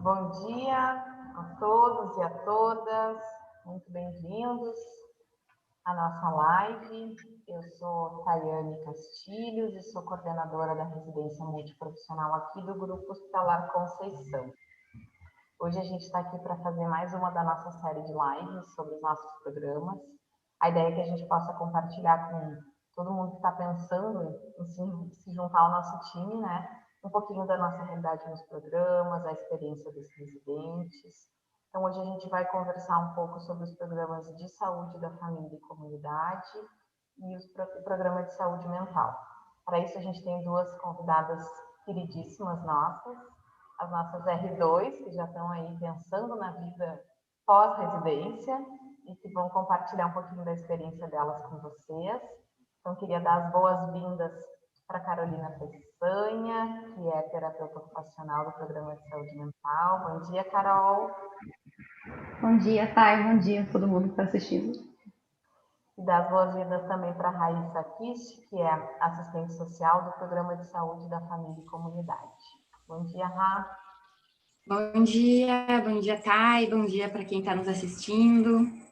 Bom dia a todos e a todas, muito bem-vindos à nossa live. Eu sou Tayane Castilhos e sou coordenadora da residência multiprofissional aqui do Grupo Hospitalar Conceição. Hoje a gente está aqui para fazer mais uma da nossa série de lives sobre os nossos programas. A ideia é que a gente possa compartilhar com todo mundo que está pensando em se juntar ao nosso time, né? Um pouquinho da nossa realidade nos programas, a experiência dos residentes. Então, hoje a gente vai conversar um pouco sobre os programas de saúde da família e comunidade e o programa de saúde mental. Para isso, a gente tem duas convidadas queridíssimas nossas, as nossas R2, que já estão aí pensando na vida pós-residência e que vão compartilhar um pouquinho da experiência delas com vocês. Então, queria dar as boas-vindas para Carolina Peçanha, que é terapeuta ocupacional do Programa de Saúde Mental. Bom dia, Carol. Bom dia, Thay. Bom dia a todo mundo que está assistindo. E dar as boas-vindas também para a Raíssa Kish, que é assistente social do Programa de Saúde da Família e Comunidade. Bom dia, Rá. Bom dia, Thay, bom dia para quem está nos assistindo.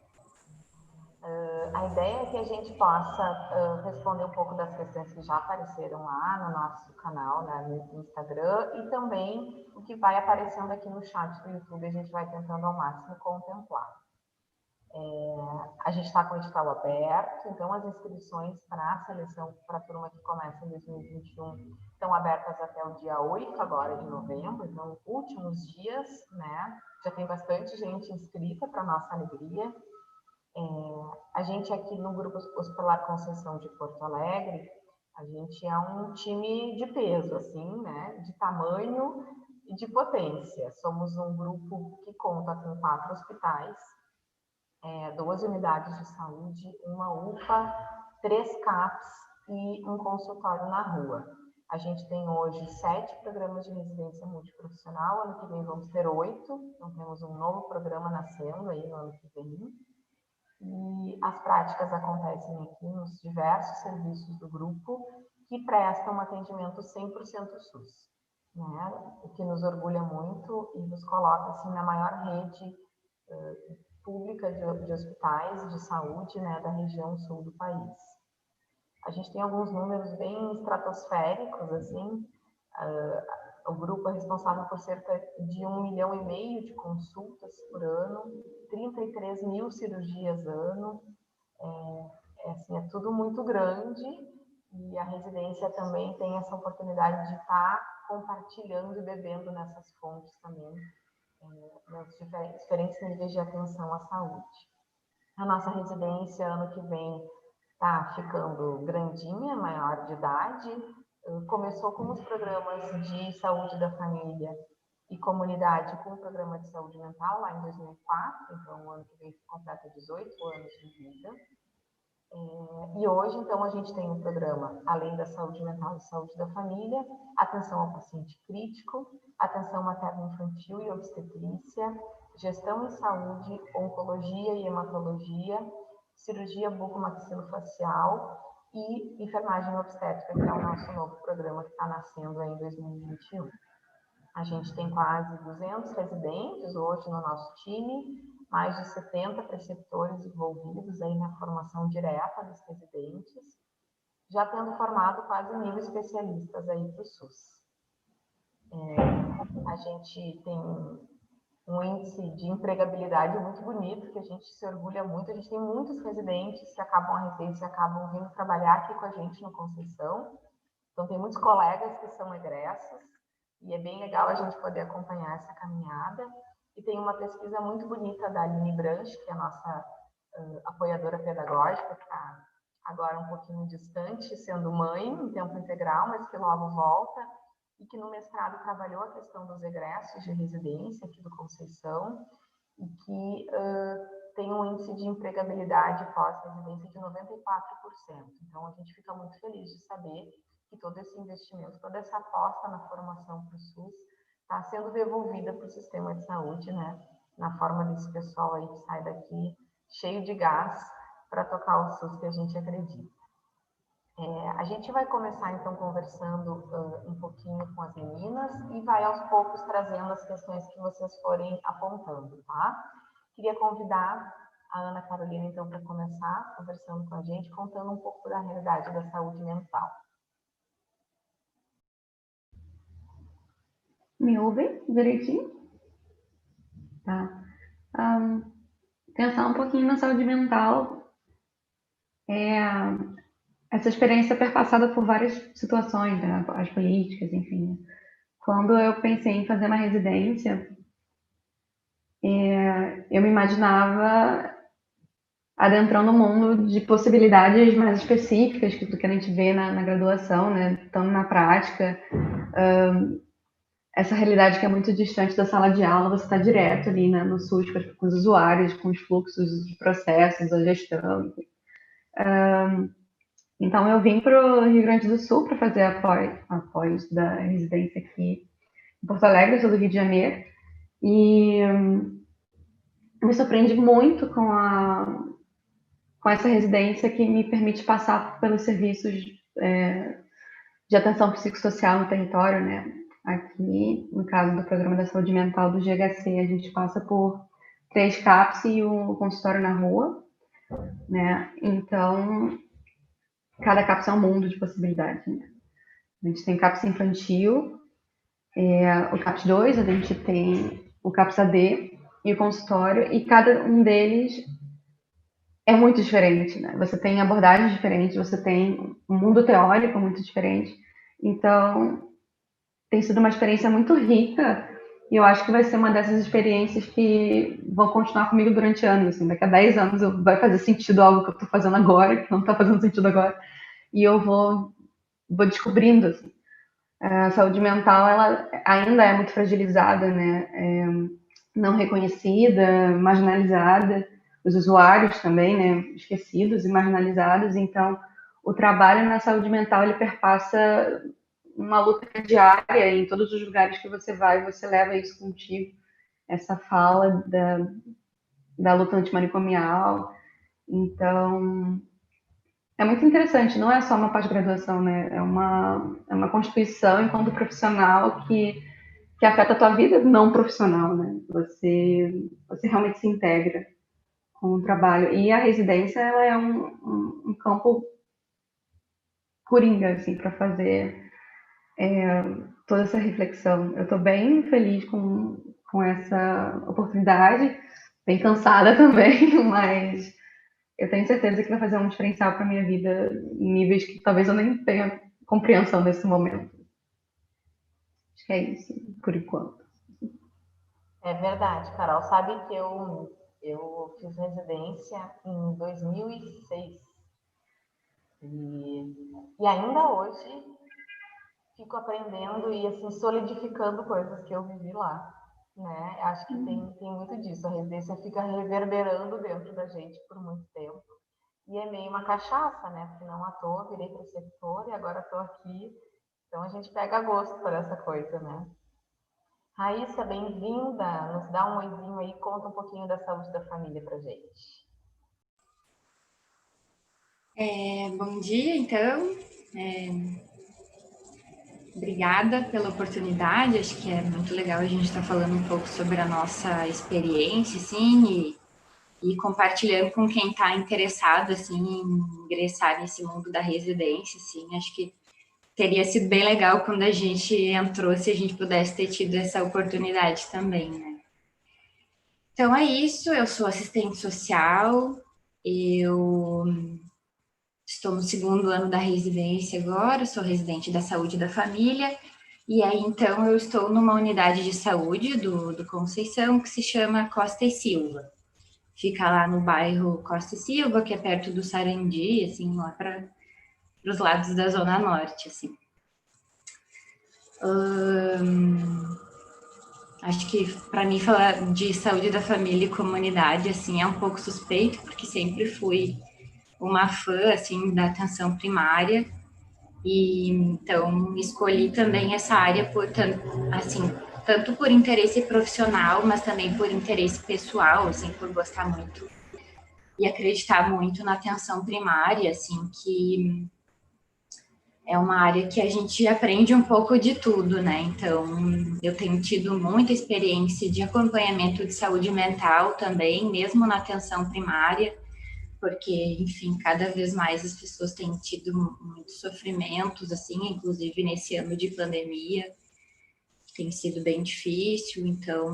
A ideia é que a gente possa responder um pouco das questões que já apareceram lá no nosso canal, né, no Instagram, e também o que vai aparecendo aqui no chat do YouTube, a gente vai tentando ao máximo contemplar. A gente está com o edital aberto, então as inscrições para a seleção para a turma que começa em 2021 estão abertas até o dia 8 agora de novembro, então últimos dias, né? Já tem bastante gente inscrita, para nossa alegria. A gente aqui no Grupo Hospitalar Conceição de Porto Alegre, a gente é um time de peso, assim, né? De tamanho e de potência. Somos um grupo que conta com 4 hospitais, 12 unidades de saúde, uma UPA, 3 CAPs e um consultório na rua. A gente tem hoje 7 programas de residência multiprofissional, ano que vem vamos ter 8, então temos um novo programa nascendo aí no ano que vem. E as práticas acontecem aqui nos diversos serviços do grupo que prestam um atendimento 100% SUS, né? O que nos orgulha muito e nos coloca assim na maior rede pública de hospitais de saúde, né, da região sul do país. A gente tem alguns números bem estratosféricos, assim. O grupo é responsável por cerca de 1,5 milhão de consultas por ano, 33 mil cirurgias ano. Assim, é tudo muito grande e a residência também tem essa oportunidade de estar compartilhando e bebendo nessas fontes também, nos diferentes níveis de atenção à saúde. A nossa residência, ano que vem, está ficando grandinha, maior de idade. Começou com os programas de saúde da família e comunidade com o programa de saúde mental lá em 2004, então o ano que vem completa 18 anos de vida. E hoje, então, a gente tem um programa, além da saúde mental e saúde da família, atenção ao paciente crítico, atenção materno-infantil e obstetrícia, gestão em saúde, oncologia e hematologia, cirurgia bucomaxilofacial e enfermagem obstétrica, que é o nosso novo programa que está nascendo aí em 2021. A gente tem quase 200 residentes hoje no nosso time, mais de 70 preceptores envolvidos aí na formação direta dos residentes, já tendo formado quase 1.000 especialistas aí para o SUS. A gente tem um índice de empregabilidade muito bonito, que a gente se orgulha muito. A gente tem muitos residentes que acabam a residência e acabam vindo trabalhar aqui com a gente no Conceição. Então, tem muitos colegas que são egressos, e é bem legal a gente poder acompanhar essa caminhada. E tem uma pesquisa muito bonita da Aline Branche, que é a nossa apoiadora pedagógica, que está agora um pouquinho distante, sendo mãe em tempo integral, mas que logo volta, e que no mestrado trabalhou a questão dos egressos de residência aqui do Conceição, e que tem um índice de empregabilidade pós-residência de 94%. Então, a gente fica muito feliz de saber que todo esse investimento, toda essa aposta na formação para o SUS está sendo devolvida para o sistema de saúde, né? Na forma desse pessoal aí que sai daqui cheio de gás para tocar o SUS que a gente acredita. A gente vai começar, então, conversando um pouquinho com as meninas e vai, aos poucos, trazendo as questões que vocês forem apontando, tá? Queria convidar a Ana Carolina, então, para começar conversando com a gente, contando um pouco da realidade da saúde mental. Me ouvem direitinho? Tá. Pensar um pouquinho na saúde mental é essa experiência perpassada por várias situações, né? As políticas, enfim. Quando eu pensei em fazer uma residência, eu me imaginava adentrando um mundo de possibilidades mais específicas do que a gente vê na graduação, né? Então, na prática, essa realidade que é muito distante da sala de aula, você está direto ali, né, no SUS com os usuários, com os fluxos de processos, a gestão. Então, eu vim para o Rio Grande do Sul para fazer após da residência aqui em Porto Alegre, eu sou do Rio de Janeiro, e me surpreendi muito com essa residência que me permite passar pelos serviços de atenção psicossocial no território, né? Aqui, no caso do Programa da Saúde Mental do GHC, a gente passa por 3 CAPS e o consultório na rua, né? Então, cada CAPS é um mundo de possibilidades, né? A gente tem o CAPS infantil, o CAPS 2, a gente tem o CAPS AD e o consultório, e cada um deles é muito diferente, né? Você tem abordagens diferentes, você tem um mundo teórico muito diferente. Então, tem sido uma experiência muito rica e eu acho que vai ser uma dessas experiências que vão continuar comigo durante anos. Assim, daqui a 10 anos vai fazer sentido algo que eu estou fazendo agora, que não está fazendo sentido agora, e eu vou descobrindo. Assim. A saúde mental ela ainda é muito fragilizada, né? Não reconhecida, marginalizada, os usuários também, né? Esquecidos e marginalizados. Então, o trabalho na saúde mental ele perpassa uma luta diária em todos os lugares que você vai, você leva isso contigo, essa fala da luta antimanicomial. Então, é muito interessante, não é só uma pós-graduação, né? É uma constituição enquanto profissional que afeta a tua vida não profissional, né? Você realmente se integra com o trabalho. E a residência, ela é um campo coringa, assim, para fazer toda essa reflexão. Eu estou bem feliz com essa oportunidade, bem cansada também, mas eu tenho certeza que vai fazer um diferencial para minha vida em níveis que talvez eu nem tenha compreensão nesse momento. Acho que é isso, por enquanto. É verdade, Carol. Sabe que eu fiz residência em 2006 e ainda hoje fico aprendendo e assim solidificando coisas que eu vivi lá, né? Acho que tem muito disso. A residência fica reverberando dentro da gente por muito tempo. E é meio uma cachaça, né? Porque não à toa virei preceptor e agora estou aqui. Então a gente pega gosto por essa coisa, né? Raíssa, bem-vinda. Nos dá um oizinho aí, conta um pouquinho da saúde da família pra gente. Bom dia, então. Obrigada pela oportunidade. Acho que é muito legal a gente estar falando um pouco sobre a nossa experiência, assim, e compartilhando com quem está interessado, assim, em ingressar nesse mundo da residência, assim. Acho que teria sido bem legal quando a gente entrou, se a gente pudesse ter tido essa oportunidade também, né? Então é isso, eu sou assistente social, eu estou no 2º ano da residência agora, sou residente da saúde da família, e aí então eu estou numa unidade de saúde do Conceição, que se chama Costa e Silva. Fica lá no bairro Costa e Silva, que é perto do Sarandi, assim, lá para os lados da Zona Norte, assim. Acho que para mim falar de saúde da família e comunidade assim é um pouco suspeito, porque sempre fui uma fã assim da atenção primária e então escolhi também essa área por tanto por interesse profissional, mas também por interesse pessoal, assim, por gostar muito e acreditar muito na atenção primária, assim, que é uma área que a gente aprende um pouco de tudo, né? Então, eu tenho tido muita experiência de acompanhamento de saúde mental também, mesmo na atenção primária, porque, enfim, cada vez mais as pessoas têm tido muitos sofrimentos, assim, inclusive nesse ano de pandemia, tem sido bem difícil, então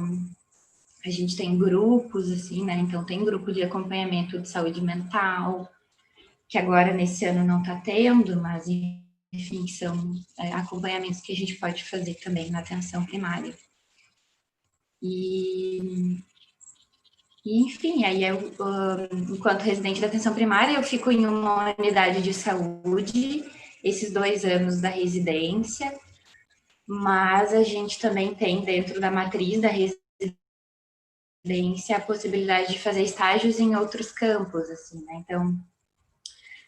a gente tem grupos, assim, né? Então tem grupo de acompanhamento de saúde mental, que agora nesse ano não está tendo, mas enfim, são acompanhamentos que a gente pode fazer também na atenção primária. Enfim, aí eu, enquanto residente da atenção primária, eu fico em uma unidade de saúde, esses 2 anos da residência, mas a gente também tem dentro da matriz da residência a possibilidade de fazer estágios em outros campos, assim, né? Então,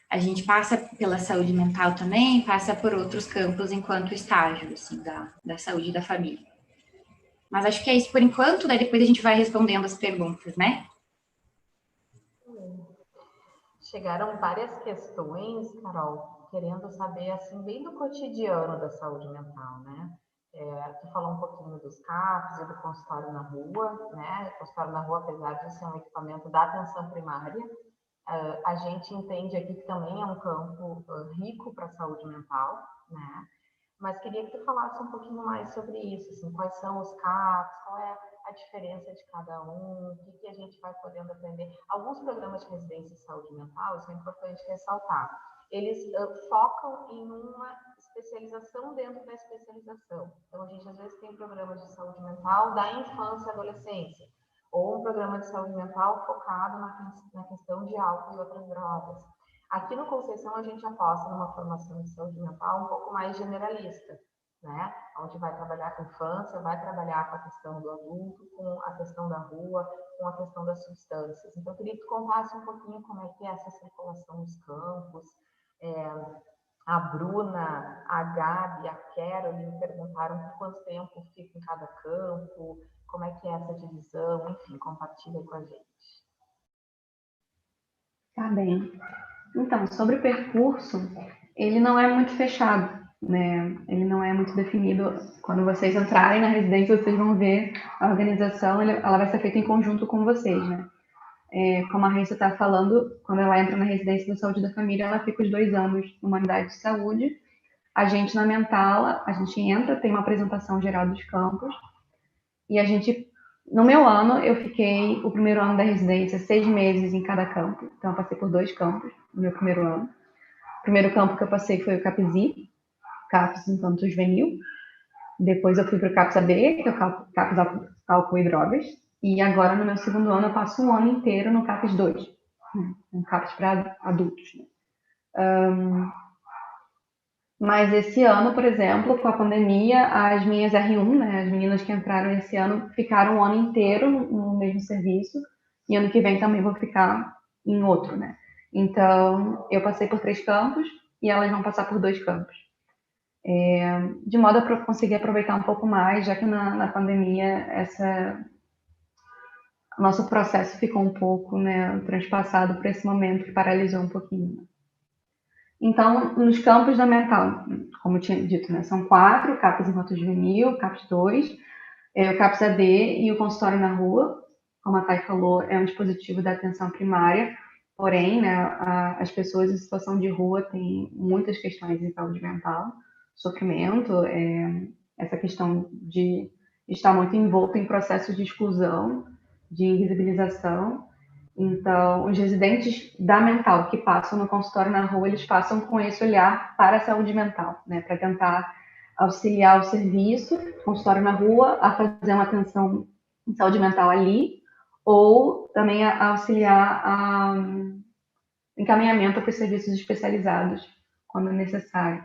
a gente passa pela saúde mental também, passa por outros campos enquanto estágio, assim, da saúde da família. Mas acho que é isso por enquanto, daí depois a gente vai respondendo as perguntas, né? Chegaram várias questões, Carol, querendo saber, assim, bem do cotidiano da saúde mental, né? Tu falou um pouquinho dos CAPs e do consultório na rua, né? O consultório na rua, apesar de ser um equipamento da atenção primária, a gente entende aqui que também é um campo rico para a saúde mental, né? Mas queria que tu falasse um pouquinho mais sobre isso, assim, quais são os CAPs, qual é a diferença de cada um, o que a gente vai podendo aprender. Alguns programas de residência em saúde mental, isso é importante ressaltar, eles focam em uma especialização dentro da especialização. Então, a gente às vezes tem programas de saúde mental da infância e adolescência, ou um programa de saúde mental focado na questão de álcool e outras drogas. Aqui no Conceição, a gente aposta numa formação de saúde mental um pouco mais generalista, né? Onde vai trabalhar com infância, vai trabalhar com a questão do adulto, com a questão da rua, com a questão das substâncias. Então, eu queria que tu contasse um pouquinho como é que é essa circulação nos campos. A Bruna, a Gabi, a Carol me perguntaram por quanto tempo fica em cada campo, como é que é essa divisão, enfim, compartilha com a gente. Tá bem. Então, sobre o percurso, ele não é muito fechado, né? Ele não é muito definido. Quando vocês entrarem na residência, vocês vão ver a organização, ela vai ser feita em conjunto com vocês, né? Como a Raíssa está falando, quando ela entra na residência da saúde da família, ela fica os 2 anos numa unidade de saúde. A gente, na mental, a gente entra, tem uma apresentação geral dos campos, e a gente, no meu ano, eu fiquei o primeiro ano da residência 6 meses em cada campo, então eu passei por 2 campos no meu primeiro ano. O primeiro campo que eu passei foi o CAPSI, CAPS Infanto Juvenil. Depois eu fui para o CAPS AB, que é o CAPS Álcool e Drogas. E agora, no meu segundo ano, eu passo um ano inteiro no CAPS 2, um CAPS para adultos. Mas esse ano, por exemplo, com a pandemia, as minhas R1, né, as meninas que entraram esse ano, ficaram um ano inteiro no mesmo serviço. E ano que vem também vou ficar em outro, né? Então, eu passei por 3 campos e elas vão passar por 2 campos. De modo a conseguir aproveitar um pouco mais, já que na pandemia nosso processo ficou um pouco, né, transpassado por esse momento que paralisou um pouquinho. Então, nos campos da mental, como eu tinha dito, né, são 4, CAPS Infanto Juvenil, CAPS 2, o CAPS AD e o consultório na rua. Como a Thay falou, é um dispositivo da atenção primária, porém, né, as pessoas em situação de rua têm muitas questões em saúde mental, sofrimento, essa questão de estar muito envolto em processos de exclusão, de invisibilização. Então, os residentes da mental que passam no consultório na rua, eles passam com esse olhar para a saúde mental, né, para tentar auxiliar o serviço, consultório na rua, a fazer uma atenção em saúde mental ali, ou também a auxiliar a encaminhamento para os serviços especializados, quando necessário.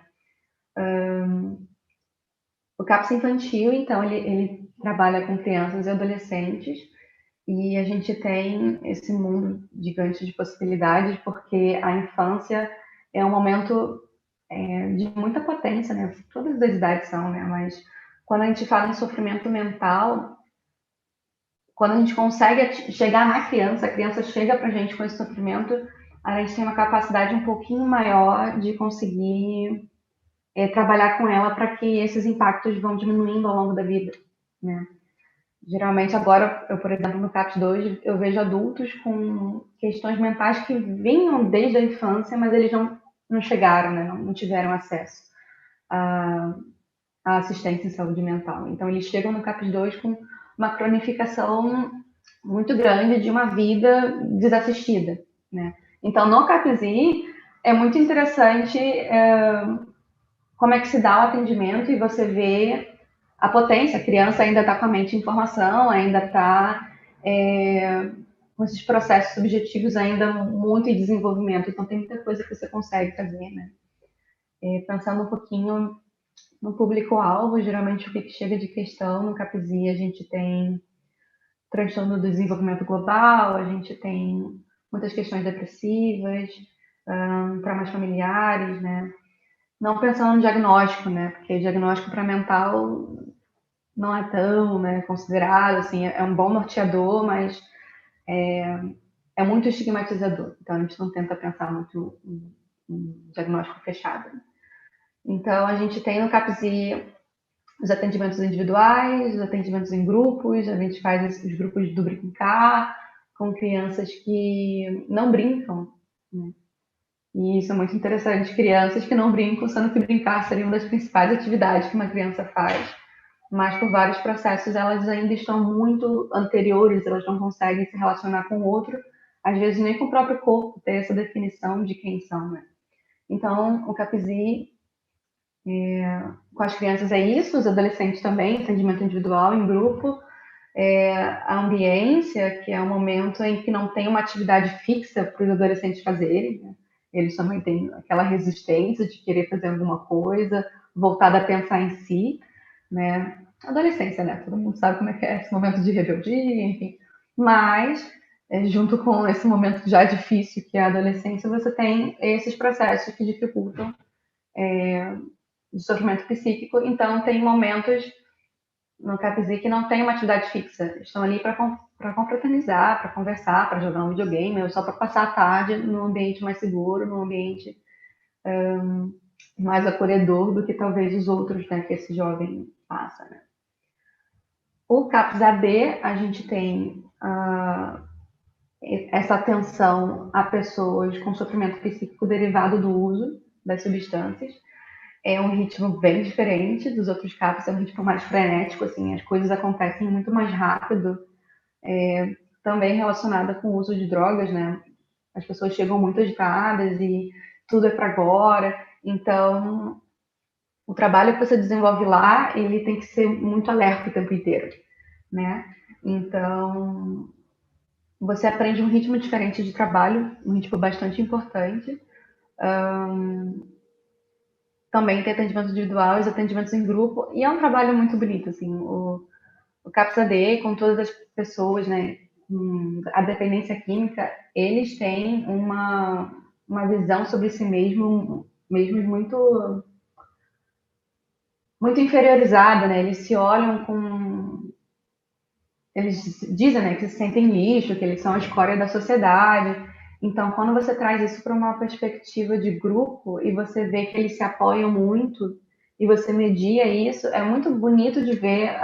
O CAPS infantil, então, ele trabalha com crianças e adolescentes, e a gente tem esse mundo gigante de possibilidades, porque a infância é um momento de muita potência, né? Todas as idades são, né? Mas quando a gente fala em sofrimento mental, quando a gente consegue chegar na criança, a criança chega pra gente com esse sofrimento, a gente tem uma capacidade um pouquinho maior de conseguir trabalhar com ela para que esses impactos vão diminuindo ao longo da vida, né? Geralmente agora, eu, por exemplo, no CAPS 2, eu vejo adultos com questões mentais que vinham desde a infância, mas eles não chegaram, né? Não tiveram acesso à assistência em saúde mental. Então, eles chegam no CAPS 2 com uma cronificação muito grande de uma vida desassistida, né? Então, no CAPS-I, é muito interessante como é que se dá o atendimento e você vê a potência. A criança ainda está com a mente em formação, ainda está com esses processos subjetivos ainda muito em desenvolvimento. Então, tem muita coisa que você consegue fazer, né? Pensando um pouquinho no público-alvo, geralmente o que chega de questão no CAPS-I, a gente tem transtorno do desenvolvimento global, a gente tem muitas questões depressivas, traumas familiares, né? Não pensando no diagnóstico, né? Porque o diagnóstico para mental não é tão, né, considerado, assim, é um bom norteador, mas é muito estigmatizador. Então, a gente não tenta pensar muito em diagnóstico fechado. Então, a gente tem no CAPS-I os atendimentos individuais, os atendimentos em grupos, a gente faz os grupos do brincar, com crianças que não brincam, né? E isso é muito interessante, crianças que não brincam, sendo que brincar seria uma das principais atividades que uma criança faz, mas por vários processos elas ainda estão muito anteriores, elas não conseguem se relacionar com o outro, às vezes nem com o próprio corpo ter essa definição de quem são, né? Então, o CAPS-I com as crianças é isso, os adolescentes também, atendimento individual, em grupo, a ambiência, que é um momento em que não tem uma atividade fixa para os adolescentes fazerem, né? Eles também têm aquela resistência de querer fazer alguma coisa, voltada a pensar em si, né? Adolescência, né? Todo mundo sabe como é que é esse momento de rebeldia, enfim. Mas, junto com esse momento já difícil que é a adolescência, você tem esses processos que dificultam de sofrimento psíquico. Então, tem momentos no CAPS-I que não tem uma atividade fixa. Estão ali para confraternizar, para conversar, para jogar um videogame, ou só para passar a tarde num ambiente mais seguro, num ambiente mais acolhedor do que talvez os outros, né, que esse jovem passa, né? O CAPS-AB, a gente tem essa atenção a pessoas com sofrimento psíquico derivado do uso das substâncias. É um ritmo bem diferente dos outros CAPS, é um ritmo mais frenético, assim, as coisas acontecem muito mais rápido, também relacionada com o uso de drogas, né? As pessoas chegam muito agitadas e tudo é para agora, então o trabalho que você desenvolve lá, ele tem que ser muito alerta o tempo inteiro, né? Então, você aprende um ritmo diferente de trabalho, um ritmo bastante importante. Também tem atendimento individual, os atendimentos em grupo, e é um trabalho muito bonito, assim, o CAPS-AD, com todas as pessoas, né, a dependência química, eles têm uma visão sobre si mesmos muito, muito interiorizada, né, eles se olham com... Eles dizem, né, que se sentem lixo, que eles são a escória da sociedade. Então, quando você traz isso para uma perspectiva de grupo e você vê que eles se apoiam muito e você media isso, é muito bonito de ver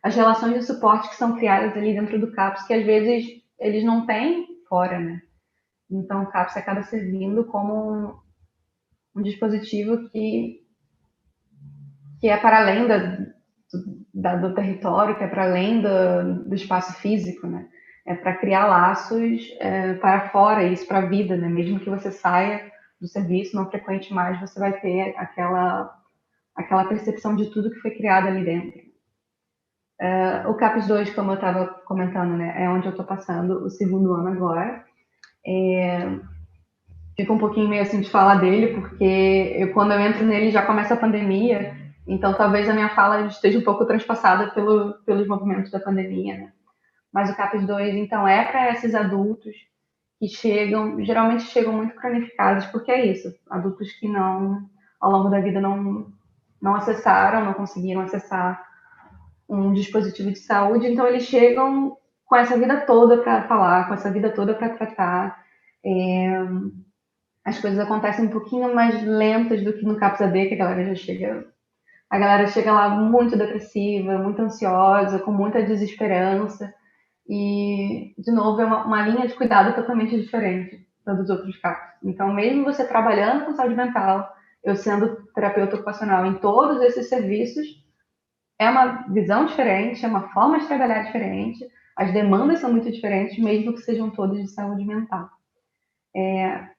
as relações de suporte que são criadas ali dentro do CAPS, que às vezes eles não têm fora, né? Então, o CAPS acaba servindo como um dispositivo que é para além do território, que é para além do espaço físico, né? É para criar laços para fora, isso para a vida, né? Mesmo que você saia do serviço, não frequente mais, você vai ter aquela percepção de tudo que foi criado ali dentro. O CAPS 2, como eu estava comentando, né? É onde eu estou passando o segundo ano agora. Fica um pouquinho meio assim de falar dele, porque quando eu entro nele já começa a pandemia, então talvez a minha fala esteja um pouco transpassada pelos movimentos da pandemia, né? Mas o CAPS 2, então, é para esses adultos que geralmente chegam muito cronificados, porque é isso, adultos que ao longo da vida não acessaram, não conseguiram acessar um dispositivo de saúde, então eles chegam com essa vida toda para falar, com essa vida toda para tratar, as coisas acontecem um pouquinho mais lentas do que no CAPS AD, que a galera chega lá muito depressiva, muito ansiosa, com muita desesperança, e, de novo, é uma linha de cuidado totalmente diferente da dos outros CAPs. Então, mesmo você trabalhando com saúde mental, eu sendo terapeuta ocupacional em todos esses serviços, é uma visão diferente, é uma forma de trabalhar diferente, as demandas são muito diferentes, mesmo que sejam todas de saúde mental.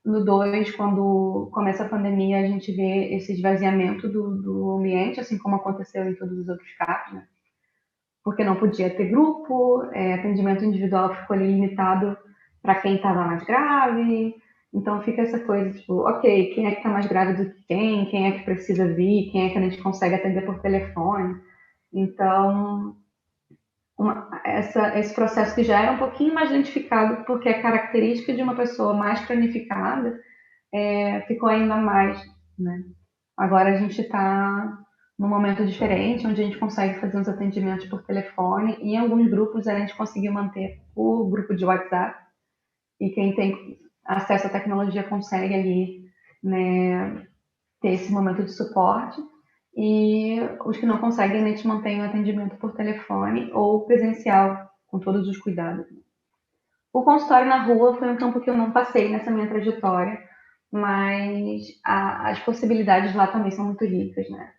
No 2, quando começa a pandemia, a gente vê esse esvaziamento do ambiente, assim como aconteceu em todos os outros CAPs, né? Porque não podia ter grupo, atendimento individual ficou ali limitado para quem estava mais grave. Então fica essa coisa, tipo, ok, quem é que está mais grave do que quem é que precisa vir, quem é que a gente consegue atender por telefone. Então, esse processo que já era um pouquinho mais identificado, porque é característica de uma pessoa mais cronificada, ficou ainda mais, né? Agora a gente está num momento diferente, onde a gente consegue fazer os atendimentos por telefone, e em alguns grupos a gente conseguiu manter o grupo de WhatsApp, e quem tem acesso à tecnologia consegue ali, né, ter esse momento de suporte, e os que não conseguem, a gente mantém o atendimento por telefone ou presencial, com todos os cuidados. O consultório na rua foi um campo que eu não passei nessa minha trajetória, mas as possibilidades lá também são muito ricas, né?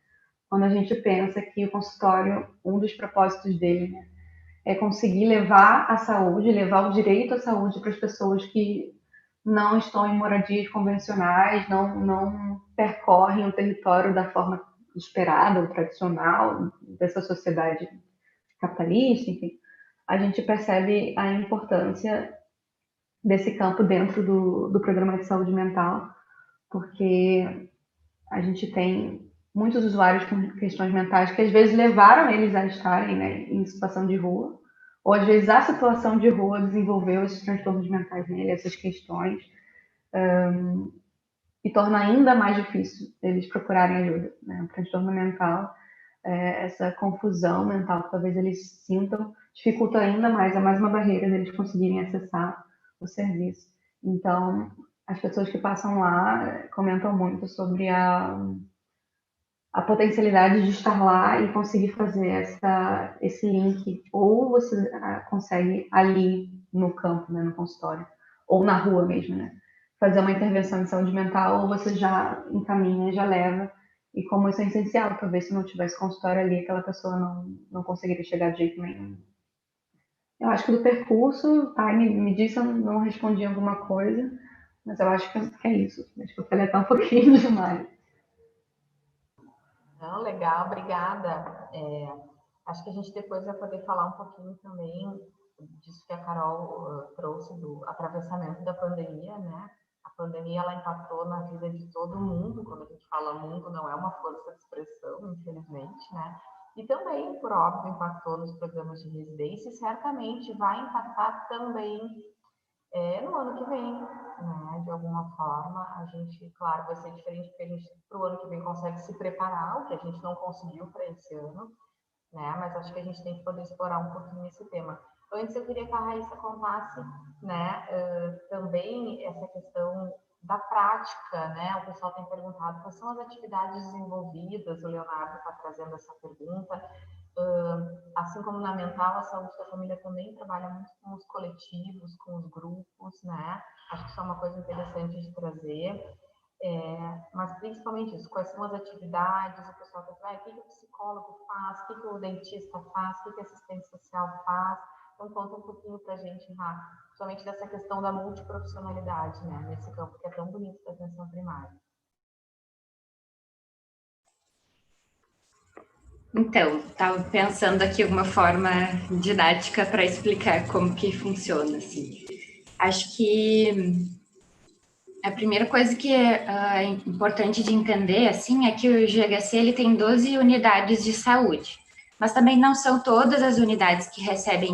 Quando a gente pensa que o consultório, um dos propósitos dele, né, é conseguir levar a saúde, levar o direito à saúde para as pessoas que não estão em moradias convencionais, não percorrem o território da forma esperada ou tradicional dessa sociedade capitalista, enfim, a gente percebe a importância desse campo dentro do programa de saúde mental, porque a gente tem muitos usuários com questões mentais que às vezes levaram eles a estarem, né, em situação de rua, ou às vezes a situação de rua desenvolveu esses transtornos mentais nele, essas questões, e torna ainda mais difícil eles procurarem ajuda, né? O transtorno mental, essa confusão mental que talvez eles sintam, dificulta ainda mais, é mais uma barreira deles conseguirem acessar o serviço. Então, as pessoas que passam lá comentam muito sobre a potencialidade de estar lá e conseguir fazer esse link, ou você consegue ali no campo, né, no consultório, ou na rua mesmo, né, fazer uma intervenção em saúde mental, ou você já encaminha, já leva, e como isso é essencial, talvez se não tivesse consultório ali, aquela pessoa não conseguiria chegar de jeito nenhum. Eu acho que do percurso, tá, me disse se eu não respondi alguma coisa, mas eu acho que é isso, acho que eu falei até um pouquinho demais. Não, legal, obrigada. Acho que a gente depois vai poder falar um pouquinho também disso que a Carol trouxe do atravessamento da pandemia, né? A pandemia, ela impactou na vida de todo mundo. Quando a gente fala mundo, não é uma força de expressão, infelizmente, né? E também, por óbvio, impactou nos programas de residência e certamente vai impactar também no ano que vem, né? De alguma forma, a gente, claro, vai ser diferente porque a gente, para o ano que vem, consegue se preparar, o que a gente não conseguiu para esse ano, né? Mas acho que a gente tem que poder explorar um pouquinho esse tema. Antes, eu queria que a Raíssa contasse, né, também essa questão da prática, né? O pessoal tem perguntado quais são as atividades desenvolvidas, o Leonardo está trazendo essa pergunta. Assim como na mental, a saúde da família também trabalha muito com os coletivos, com os grupos, né? Acho que isso é uma coisa interessante de trazer. Mas principalmente isso, quais são as atividades, o pessoal está o que o psicólogo faz, o que o dentista faz, o que a assistente social faz. Então, conta um pouquinho para a gente, Rá, principalmente dessa questão da multiprofissionalidade, né? Nesse campo que é tão bonito da atenção primária. Então, estava pensando aqui uma forma didática para explicar como que funciona, assim. Acho que a primeira coisa que é importante de entender, assim, é que o GHC ele tem 12 unidades de saúde, mas também não são todas as unidades que recebem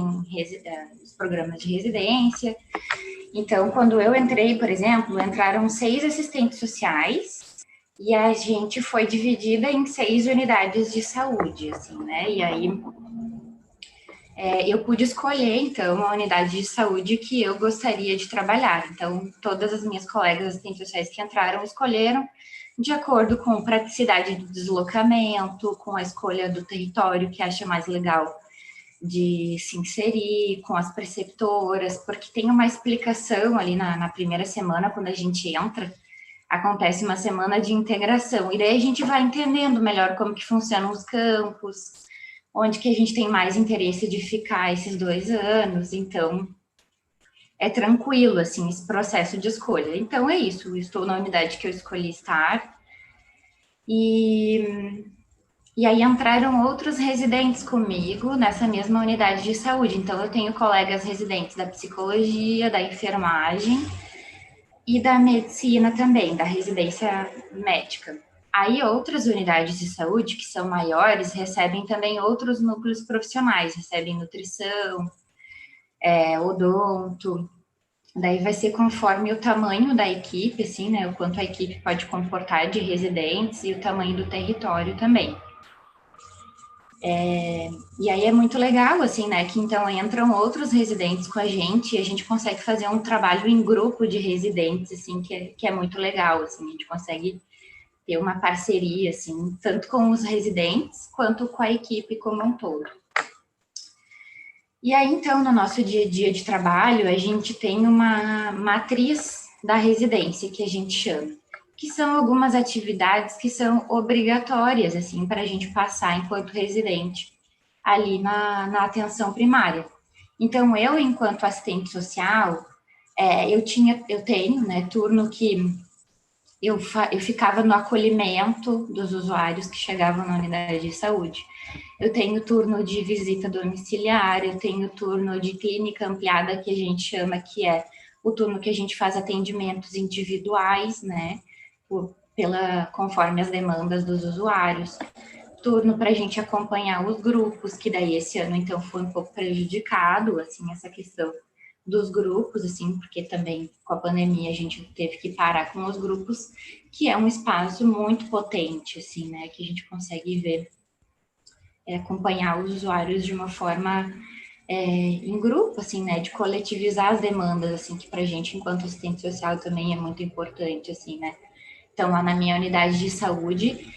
os programas de residência. Então, quando eu entrei, por exemplo, entraram 6 assistentes sociais e a gente foi dividida em 6 unidades de saúde, assim, né? E aí eu pude escolher, então, a unidade de saúde que eu gostaria de trabalhar. Então, todas as minhas colegas assistentes sociais que entraram escolheram de acordo com praticidade do deslocamento, com a escolha do território que acha mais legal de se inserir, com as preceptoras, porque tem uma explicação ali na primeira semana, quando a gente entra, acontece uma semana de integração, e daí a gente vai entendendo melhor como que funcionam os campos, onde que a gente tem mais interesse de ficar esses 2 anos, então é tranquilo, assim, esse processo de escolha. Então é isso, estou na unidade que eu escolhi estar, e aí entraram outros residentes comigo nessa mesma unidade de saúde. Então eu tenho colegas residentes da psicologia, da enfermagem e da medicina também, da residência médica. Aí outras unidades de saúde que são maiores recebem também outros núcleos profissionais, recebem nutrição, odonto. Daí vai ser conforme o tamanho da equipe, assim, né? O quanto a equipe pode comportar de residentes e o tamanho do território também. E aí é muito legal, assim, né? Que então entram outros residentes com a gente e a gente consegue fazer um trabalho em grupo de residentes, assim, que é muito legal, assim. A gente consegue ter uma parceria, assim, tanto com os residentes quanto com a equipe como um todo. E aí, então, no nosso dia a dia de trabalho, a gente tem uma matriz da residência, que a gente chama, que são algumas atividades que são obrigatórias, assim, para a gente passar enquanto residente ali na atenção primária. Então, eu, enquanto assistente social, eu tenho, né, turno que eu ficava no acolhimento dos usuários que chegavam na unidade de saúde. Eu tenho turno de visita domiciliar, eu tenho turno de clínica ampliada, que a gente chama, que é o turno que a gente faz atendimentos individuais, né, conforme as demandas dos usuários. Turno para a gente acompanhar os grupos, que daí esse ano, então, foi um pouco prejudicado, assim, essa questão dos grupos, assim, porque também com a pandemia a gente teve que parar com os grupos, que é um espaço muito potente, assim, né, que a gente consegue ver, acompanhar os usuários de uma forma em grupo, assim, né, de coletivizar as demandas, assim, que pra gente, enquanto assistente social, também é muito importante, assim, né. Então, lá na minha unidade de saúde,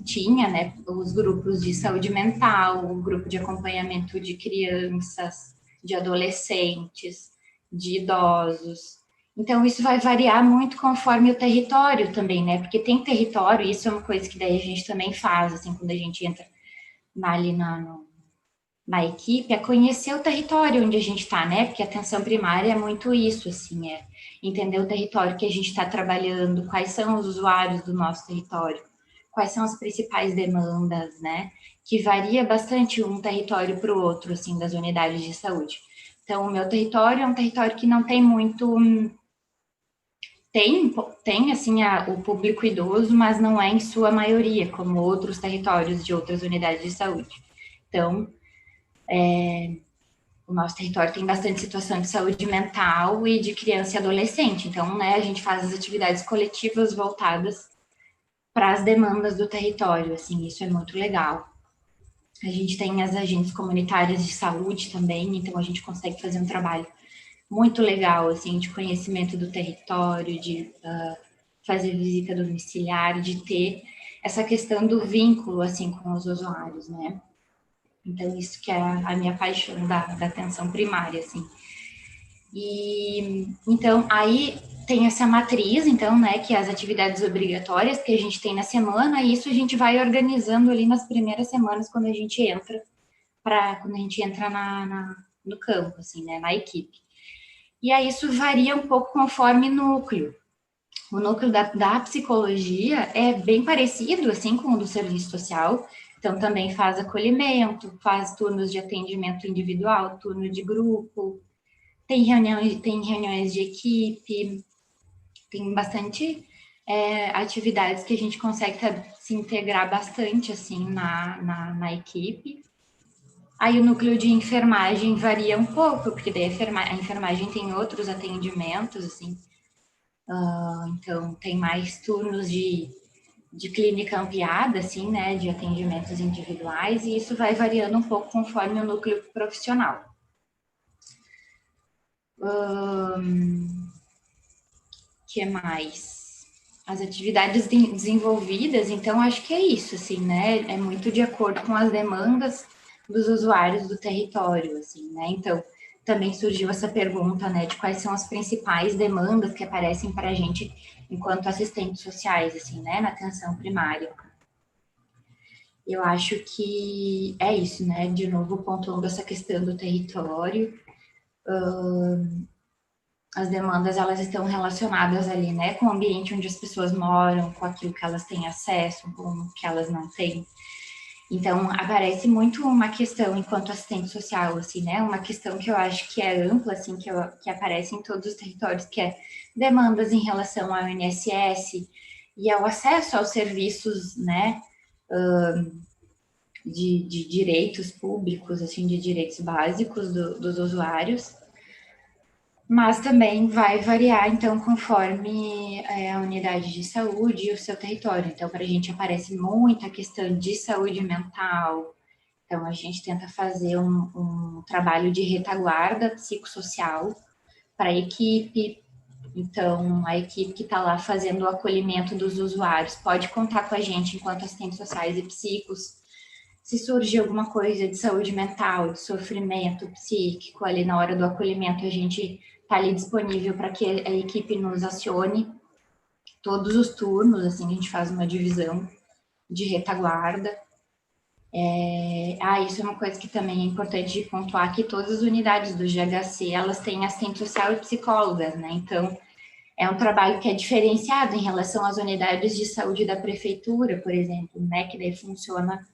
tinha, né, os grupos de saúde mental, o grupo de acompanhamento de crianças, de adolescentes, de idosos. Então, isso vai variar muito conforme o território também, né? Porque tem território, e isso é uma coisa que daí a gente também faz, assim, quando a gente entra ali na equipe, é conhecer o território onde a gente está, né? Porque a atenção primária é muito isso, assim, é entender o território que a gente está trabalhando, quais são os usuários do nosso território, quais são as principais demandas, né? Que varia bastante um território para o outro, assim, das unidades de saúde. Então, o meu território é um território que não tem muito... Tem assim, o público idoso, mas não é em sua maioria, como outros territórios de outras unidades de saúde. Então, o nosso território tem bastante situação de saúde mental e de criança e adolescente. Então, né, a gente faz as atividades coletivas voltadas para as demandas do território, assim, isso é muito legal. A gente tem as agentes comunitárias de saúde também, então a gente consegue fazer um trabalho muito legal, assim, de conhecimento do território, de fazer visita domiciliar, de ter essa questão do vínculo, assim, com os usuários, né? Então, isso que é a minha paixão da atenção primária, assim. E, então, aí tem essa matriz, então, né, que é as atividades obrigatórias que a gente tem na semana, e isso a gente vai organizando ali nas primeiras semanas, quando a gente entra no campo, assim, né, na equipe. E aí isso varia um pouco conforme núcleo. O núcleo da psicologia é bem parecido, assim, com o do serviço social. Então, também faz acolhimento, faz turnos de atendimento individual, turno de grupo, tem reuniões de equipe, tem bastante atividades que a gente consegue se integrar bastante, assim, na equipe. Aí o núcleo de enfermagem varia um pouco, porque daí a enfermagem tem outros atendimentos, assim, então tem mais turnos de de clínica ampliada, assim, né, de atendimentos individuais, e isso vai variando um pouco conforme o núcleo profissional. Que mais? As atividades desenvolvidas, então acho que é isso, assim, né? É muito de acordo com as demandas dos usuários do território, assim, né? Então, também surgiu essa pergunta, né, de quais são as principais demandas que aparecem para a gente enquanto assistentes sociais, assim, né, na atenção primária. Eu acho que é isso, né? De novo, pontuando essa questão do território. As demandas, elas estão relacionadas ali, né, com o ambiente onde as pessoas moram, com aquilo que elas têm acesso, com o que elas não têm. Então, aparece muito uma questão, enquanto assistente social, assim, né, uma questão que eu acho que é ampla, assim, que aparece em todos os territórios, que é demandas em relação ao INSS e ao acesso aos serviços, né, de direitos públicos, assim, de direitos básicos dos usuários, mas também vai variar, então, conforme a unidade de saúde e o seu território. Então, para a gente aparece muita questão de saúde mental, então a gente tenta fazer um trabalho de retaguarda psicossocial para a equipe. Então, a equipe que está lá fazendo o acolhimento dos usuários pode contar com a gente enquanto assistentes sociais e psicos. Se surgir alguma coisa de saúde mental, de sofrimento psíquico ali na hora do acolhimento, a gente está ali disponível para que a equipe nos acione todos os turnos, assim, a gente faz uma divisão de retaguarda. Isso é uma coisa que também é importante de pontuar, que todas as unidades do GHC, elas têm assistente social e psicólogas, né? Então, é um trabalho que é diferenciado em relação às unidades de saúde da prefeitura, por exemplo, né? Que daí funciona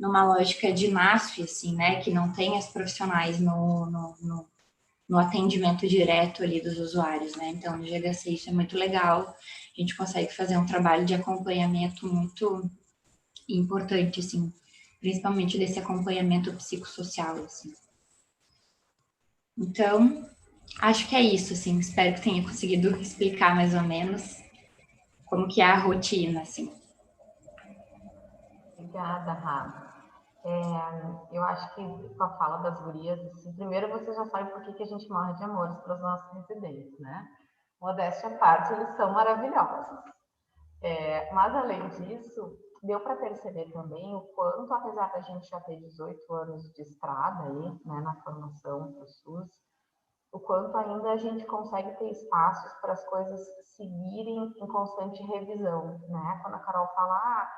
numa lógica de NASF, assim, né, que não tem as profissionais no atendimento direto ali dos usuários, né, então no GHC isso é muito legal, a gente consegue fazer um trabalho de acompanhamento muito importante, assim, principalmente desse acompanhamento psicossocial, assim. Então, acho que é isso, assim, espero que tenha conseguido explicar mais ou menos como que é a rotina, assim. Obrigada, Rafa. Eu acho que com a fala das gurias, assim, primeiro você já sabe por que a gente morre de amores para os nossos residentes, né? Modéstia à parte, eles são maravilhosos. Mas além disso, deu para perceber também o quanto, apesar da gente já ter 18 anos de estrada aí, né, na formação para o SUS, o quanto ainda a gente consegue ter espaços para as coisas seguirem em constante revisão, né? Quando a Carol fala,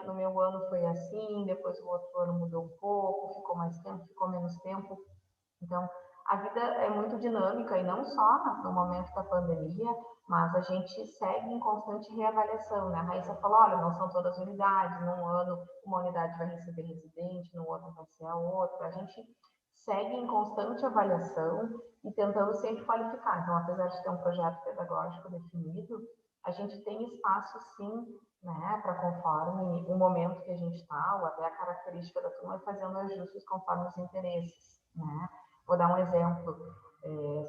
no meu ano foi assim, depois o outro ano mudou um pouco, ficou mais tempo, ficou menos tempo. Então, a vida é muito dinâmica e não só no momento da pandemia, mas a gente segue em constante reavaliação, né? A Raíssa falou, olha, não são todas as unidades, num ano uma unidade vai receber residente, no outro vai ser a outra. A gente segue em constante avaliação e tentando sempre qualificar. Então, apesar de ter um projeto pedagógico definido, a gente tem espaço, sim, né, para conforme o momento que a gente está, ou até a característica da turma, fazendo ajustes conforme os interesses, né? Vou dar um exemplo.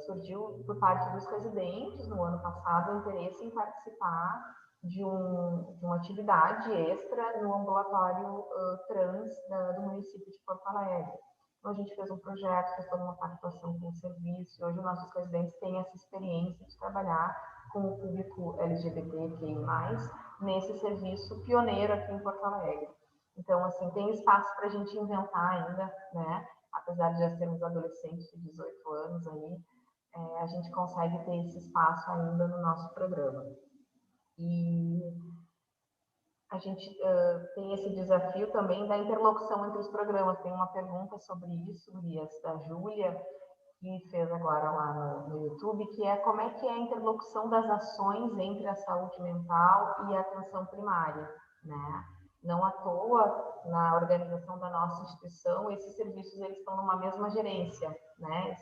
Surgiu por parte dos residentes, no ano passado, o interesse em participar de uma atividade extra no ambulatório trans do município de Porto Alegre. Então, a gente fez um projeto, fez toda uma participação com o serviço, e hoje os nossos residentes têm essa experiência de trabalhar com o público LGBTQI+, nesse serviço pioneiro aqui em Porto Alegre. Então, assim, tem espaço para a gente inventar ainda, né? Apesar de já sermos adolescentes de 18 anos aí, a gente consegue ter esse espaço ainda no nosso programa. E a gente tem esse desafio também da interlocução entre os programas. Tem uma pergunta sobre isso, Gurias, da Júlia, que fez agora lá no YouTube, que é como é que é a interlocução das ações entre a saúde mental e a atenção primária, né? Não à toa, na organização da nossa instituição, esses serviços eles estão numa mesma gerência, né?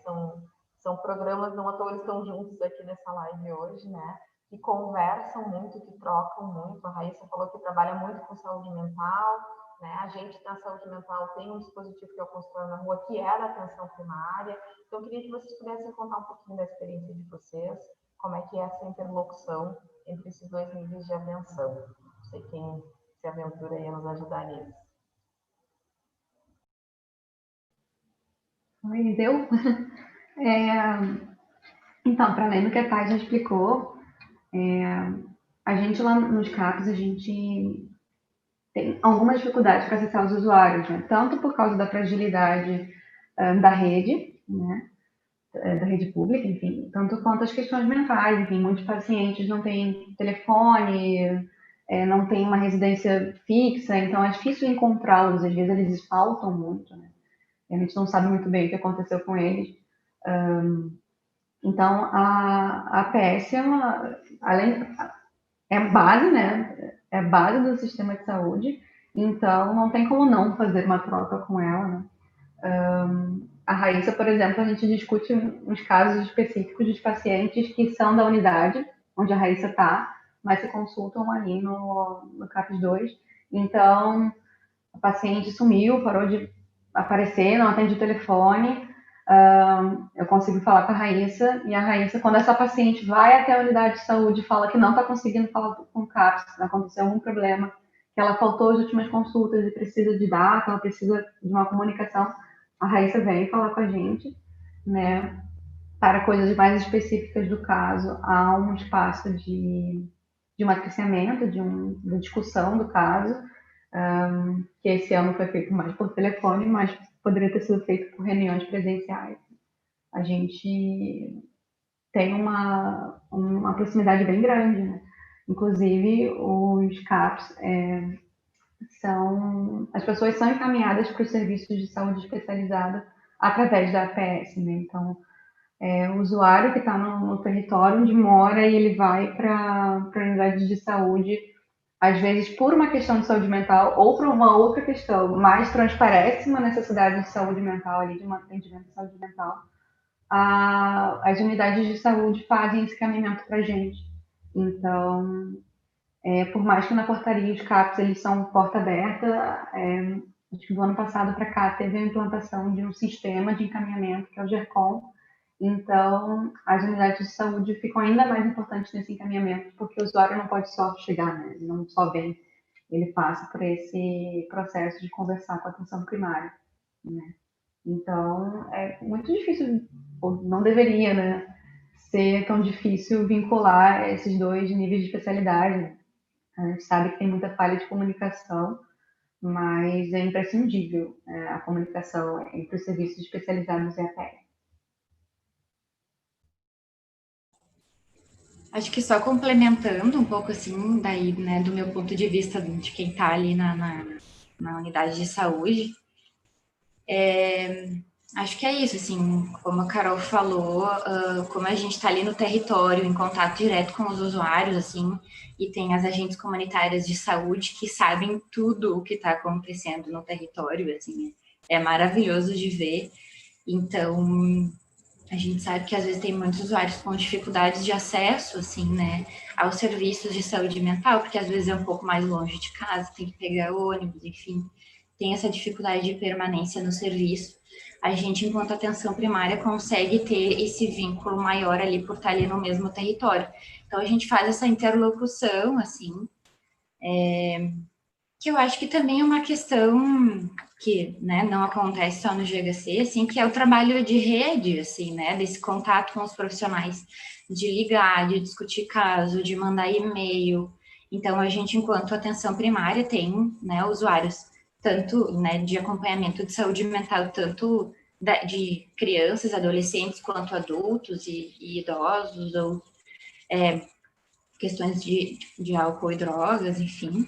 São programas, não à toa eles estão juntos aqui nessa live hoje, né? Que conversam muito, que trocam muito. A Raíssa falou que trabalha muito com saúde mental, né? A gente na saúde mental tem um dispositivo que é o consultório na rua, que é da atenção primária. Então, eu queria que vocês pudessem contar um pouquinho da experiência de vocês, como é que é essa interlocução entre esses dois níveis de atenção. sei quem se aventura aí a nos ajudar nisso. Oi, deu? Então, para além do que a Thay já explicou, a gente lá nos CAPs, a gente tem algumas dificuldades para acessar os usuários, né? Tanto por causa da fragilidade da rede, né? Da rede pública, enfim, tanto quanto as questões mentais, enfim, muitos pacientes não têm telefone, não têm uma residência fixa, então é difícil encontrá-los, às vezes eles faltam muito, né? A gente não sabe muito bem o que aconteceu com eles. Então, a APS é base, né? É base do sistema de saúde, então não tem como não fazer uma troca com ela, né? A Raíssa, por exemplo, a gente discute uns casos específicos de pacientes que são da unidade onde a Raíssa está, mas se consultam ali no CAPS 2. Então, a paciente sumiu, parou de aparecer, não atende o telefone. Eu consigo falar com a Raíssa, e a Raíssa, quando essa paciente vai até a unidade de saúde e fala que não está conseguindo falar com o CAPS, que aconteceu algum problema, que ela faltou as últimas consultas e precisa de data, ela precisa de uma comunicação, a Raíssa vem falar com a gente, né? Para coisas mais específicas do caso, há um espaço de matriciamento, de discussão do caso, que esse ano foi feito mais por telefone, mas poderia ter sido feito por reuniões presenciais. A gente tem uma proximidade bem grande, né? Inclusive, os CAPs as pessoas são encaminhadas para os serviços de saúde especializada através da APS, né? Então, o usuário que está no território onde mora e ele vai para a unidade de saúde, às vezes por uma questão de saúde mental ou por uma outra questão, mas transparece uma necessidade de saúde mental ali, de um atendimento de saúde mental, as unidades de saúde fazem esse caminhamento para a gente. Então, por mais que na portaria os CAPs eles são porta aberta, acho que do ano passado para cá teve a implantação de um sistema de encaminhamento, que é o GERCOM. Então, as unidades de saúde ficam ainda mais importantes nesse encaminhamento, porque o usuário não pode só chegar, né? Ele não só vem, ele passa por esse processo de conversar com a atenção primária, né? Então, é muito difícil, ou não deveria, né, ser tão difícil vincular esses dois níveis de especialidade. A gente sabe que tem muita falha de comunicação, mas é imprescindível a comunicação entre os serviços especializados e a PEC. Acho que só complementando um pouco assim, daí, né, do meu ponto de vista de quem está ali na unidade de saúde, acho que é isso, assim, como a Carol falou, como a gente está ali no território, em contato direto com os usuários, assim, e tem as agentes comunitárias de saúde que sabem tudo o que está acontecendo no território, assim, é maravilhoso de ver. Então, a gente sabe que às vezes tem muitos usuários com dificuldades de acesso, assim, né, aos serviços de saúde mental, porque às vezes é um pouco mais longe de casa, tem que pegar ônibus, enfim, tem essa dificuldade de permanência no serviço. A gente, enquanto atenção primária, consegue ter esse vínculo maior ali por estar ali no mesmo território. Então, a gente faz essa interlocução, assim, que eu acho que também é uma questão que, né, não acontece só no GHC, assim, que é o trabalho de rede, assim, né, desse contato com os profissionais, de ligar, de discutir caso, de mandar e-mail. Então, a gente, enquanto atenção primária, tem, né, usuários tanto, né, de acompanhamento de saúde mental, tanto de crianças, adolescentes, quanto adultos e idosos, ou questões de álcool e drogas, enfim.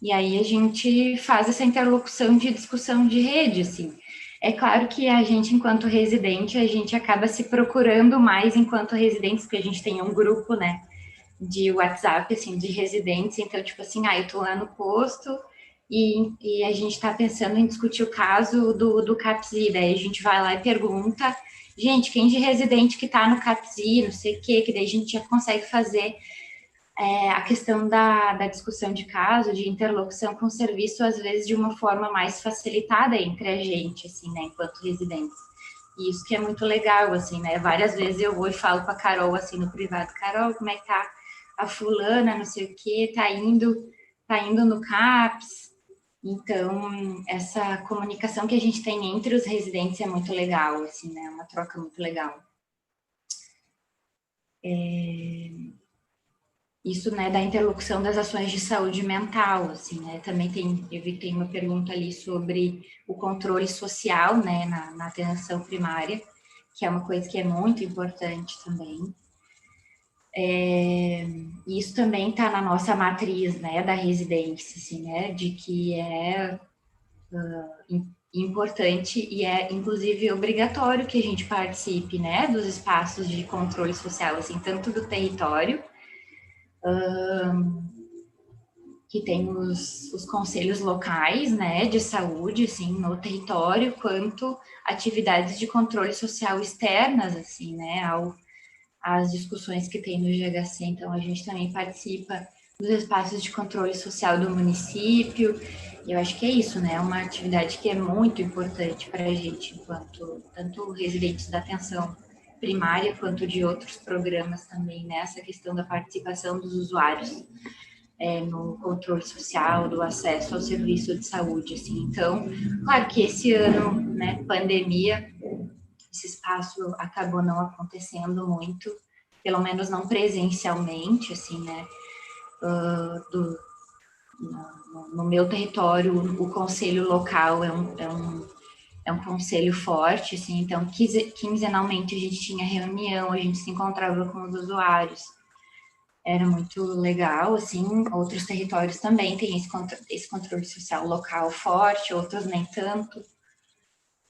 E aí a gente faz essa interlocução de discussão de rede, assim. É claro que a gente, enquanto residente, a gente acaba se procurando mais enquanto residentes, porque a gente tem um grupo, né, de WhatsApp, assim, de residentes. Então, tipo assim, eu tô lá no posto e a gente tá pensando em discutir o caso do CAPSI. Daí a gente vai lá e pergunta, gente, quem de residente que tá no CAPSI, não sei o quê, que daí a gente já consegue fazer a questão da discussão de caso, de interlocução com o serviço, às vezes de uma forma mais facilitada entre a gente, assim, né, enquanto residentes. E isso que é muito legal, assim, né, várias vezes eu vou e falo com a Carol, assim, no privado, Carol, como é que tá a fulana, não sei o quê, tá indo, está indo no CAPS. Então, essa comunicação que a gente tem entre os residentes é muito legal, assim, né? Uma troca muito legal. Isso, né, da interlocução das ações de saúde mental, assim, né? Também eu vi que tem uma pergunta ali sobre o controle social, né, na atenção primária, que é uma coisa que é muito importante também. Isso também está na nossa matriz, né, da residência, assim, né, de que é importante e é, inclusive, obrigatório que a gente participe, né, dos espaços de controle social, assim, tanto do território, que tem os conselhos locais, né, de saúde, assim, no território, quanto atividades de controle social externas, assim, né, às discussões que tem no GHC. Então, a gente também participa dos espaços de controle social do município. E eu acho que é isso, né? É uma atividade que é muito importante para a gente, enquanto tanto residentes da atenção primária, quanto de outros programas também, né? Essa questão da participação dos usuários no controle social, do acesso ao serviço de saúde, assim. Então, claro que esse ano, né, pandemia, esse espaço acabou não acontecendo muito, pelo menos não presencialmente, assim, né? No meu território, o conselho local é um conselho forte, assim, então quinzenalmente a gente tinha reunião, a gente se encontrava com os usuários, era muito legal, assim. Outros territórios também têm esse controle social local forte, outros nem tanto,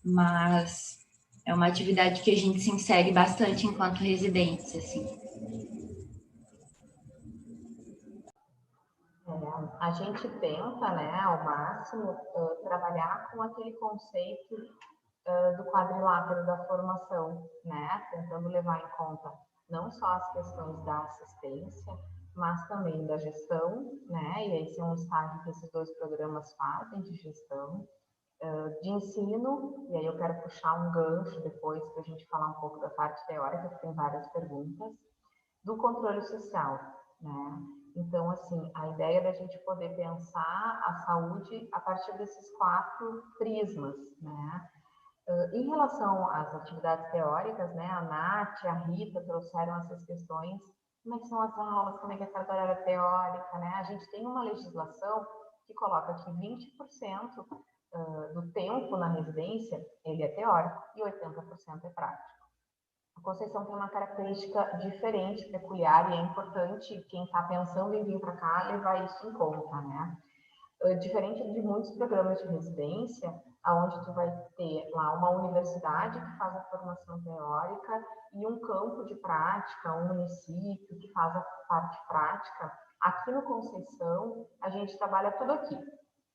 mas é uma atividade que a gente se insere bastante enquanto residentes, assim. A gente tenta, né, ao máximo, trabalhar com aquele conceito do quadrilátero da formação, né, tentando levar em conta não só as questões da assistência, mas também da gestão, né, e esse é um estágio que esses dois programas fazem de gestão, de ensino, e aí eu quero puxar um gancho depois para a gente falar um pouco da parte teórica, que tem várias perguntas, do controle social, né? Então, assim, a ideia da gente poder pensar a saúde a partir desses 4 prismas, né? Em relação às atividades teóricas, né, a Nath, a Rita trouxeram essas questões, como é que são as aulas, como é que é a carga horária teórica, né? A gente tem uma legislação que coloca que 20% do tempo na residência, ele é teórico e 80% é prático. A Conceição tem uma característica diferente, peculiar, e é importante quem está pensando em vir para cá levar isso em conta, né? Diferente de muitos programas de residência, onde tu vai ter lá uma universidade que faz a formação teórica e um campo de prática, um município que faz a parte prática. Aqui no Conceição, a gente trabalha tudo aqui,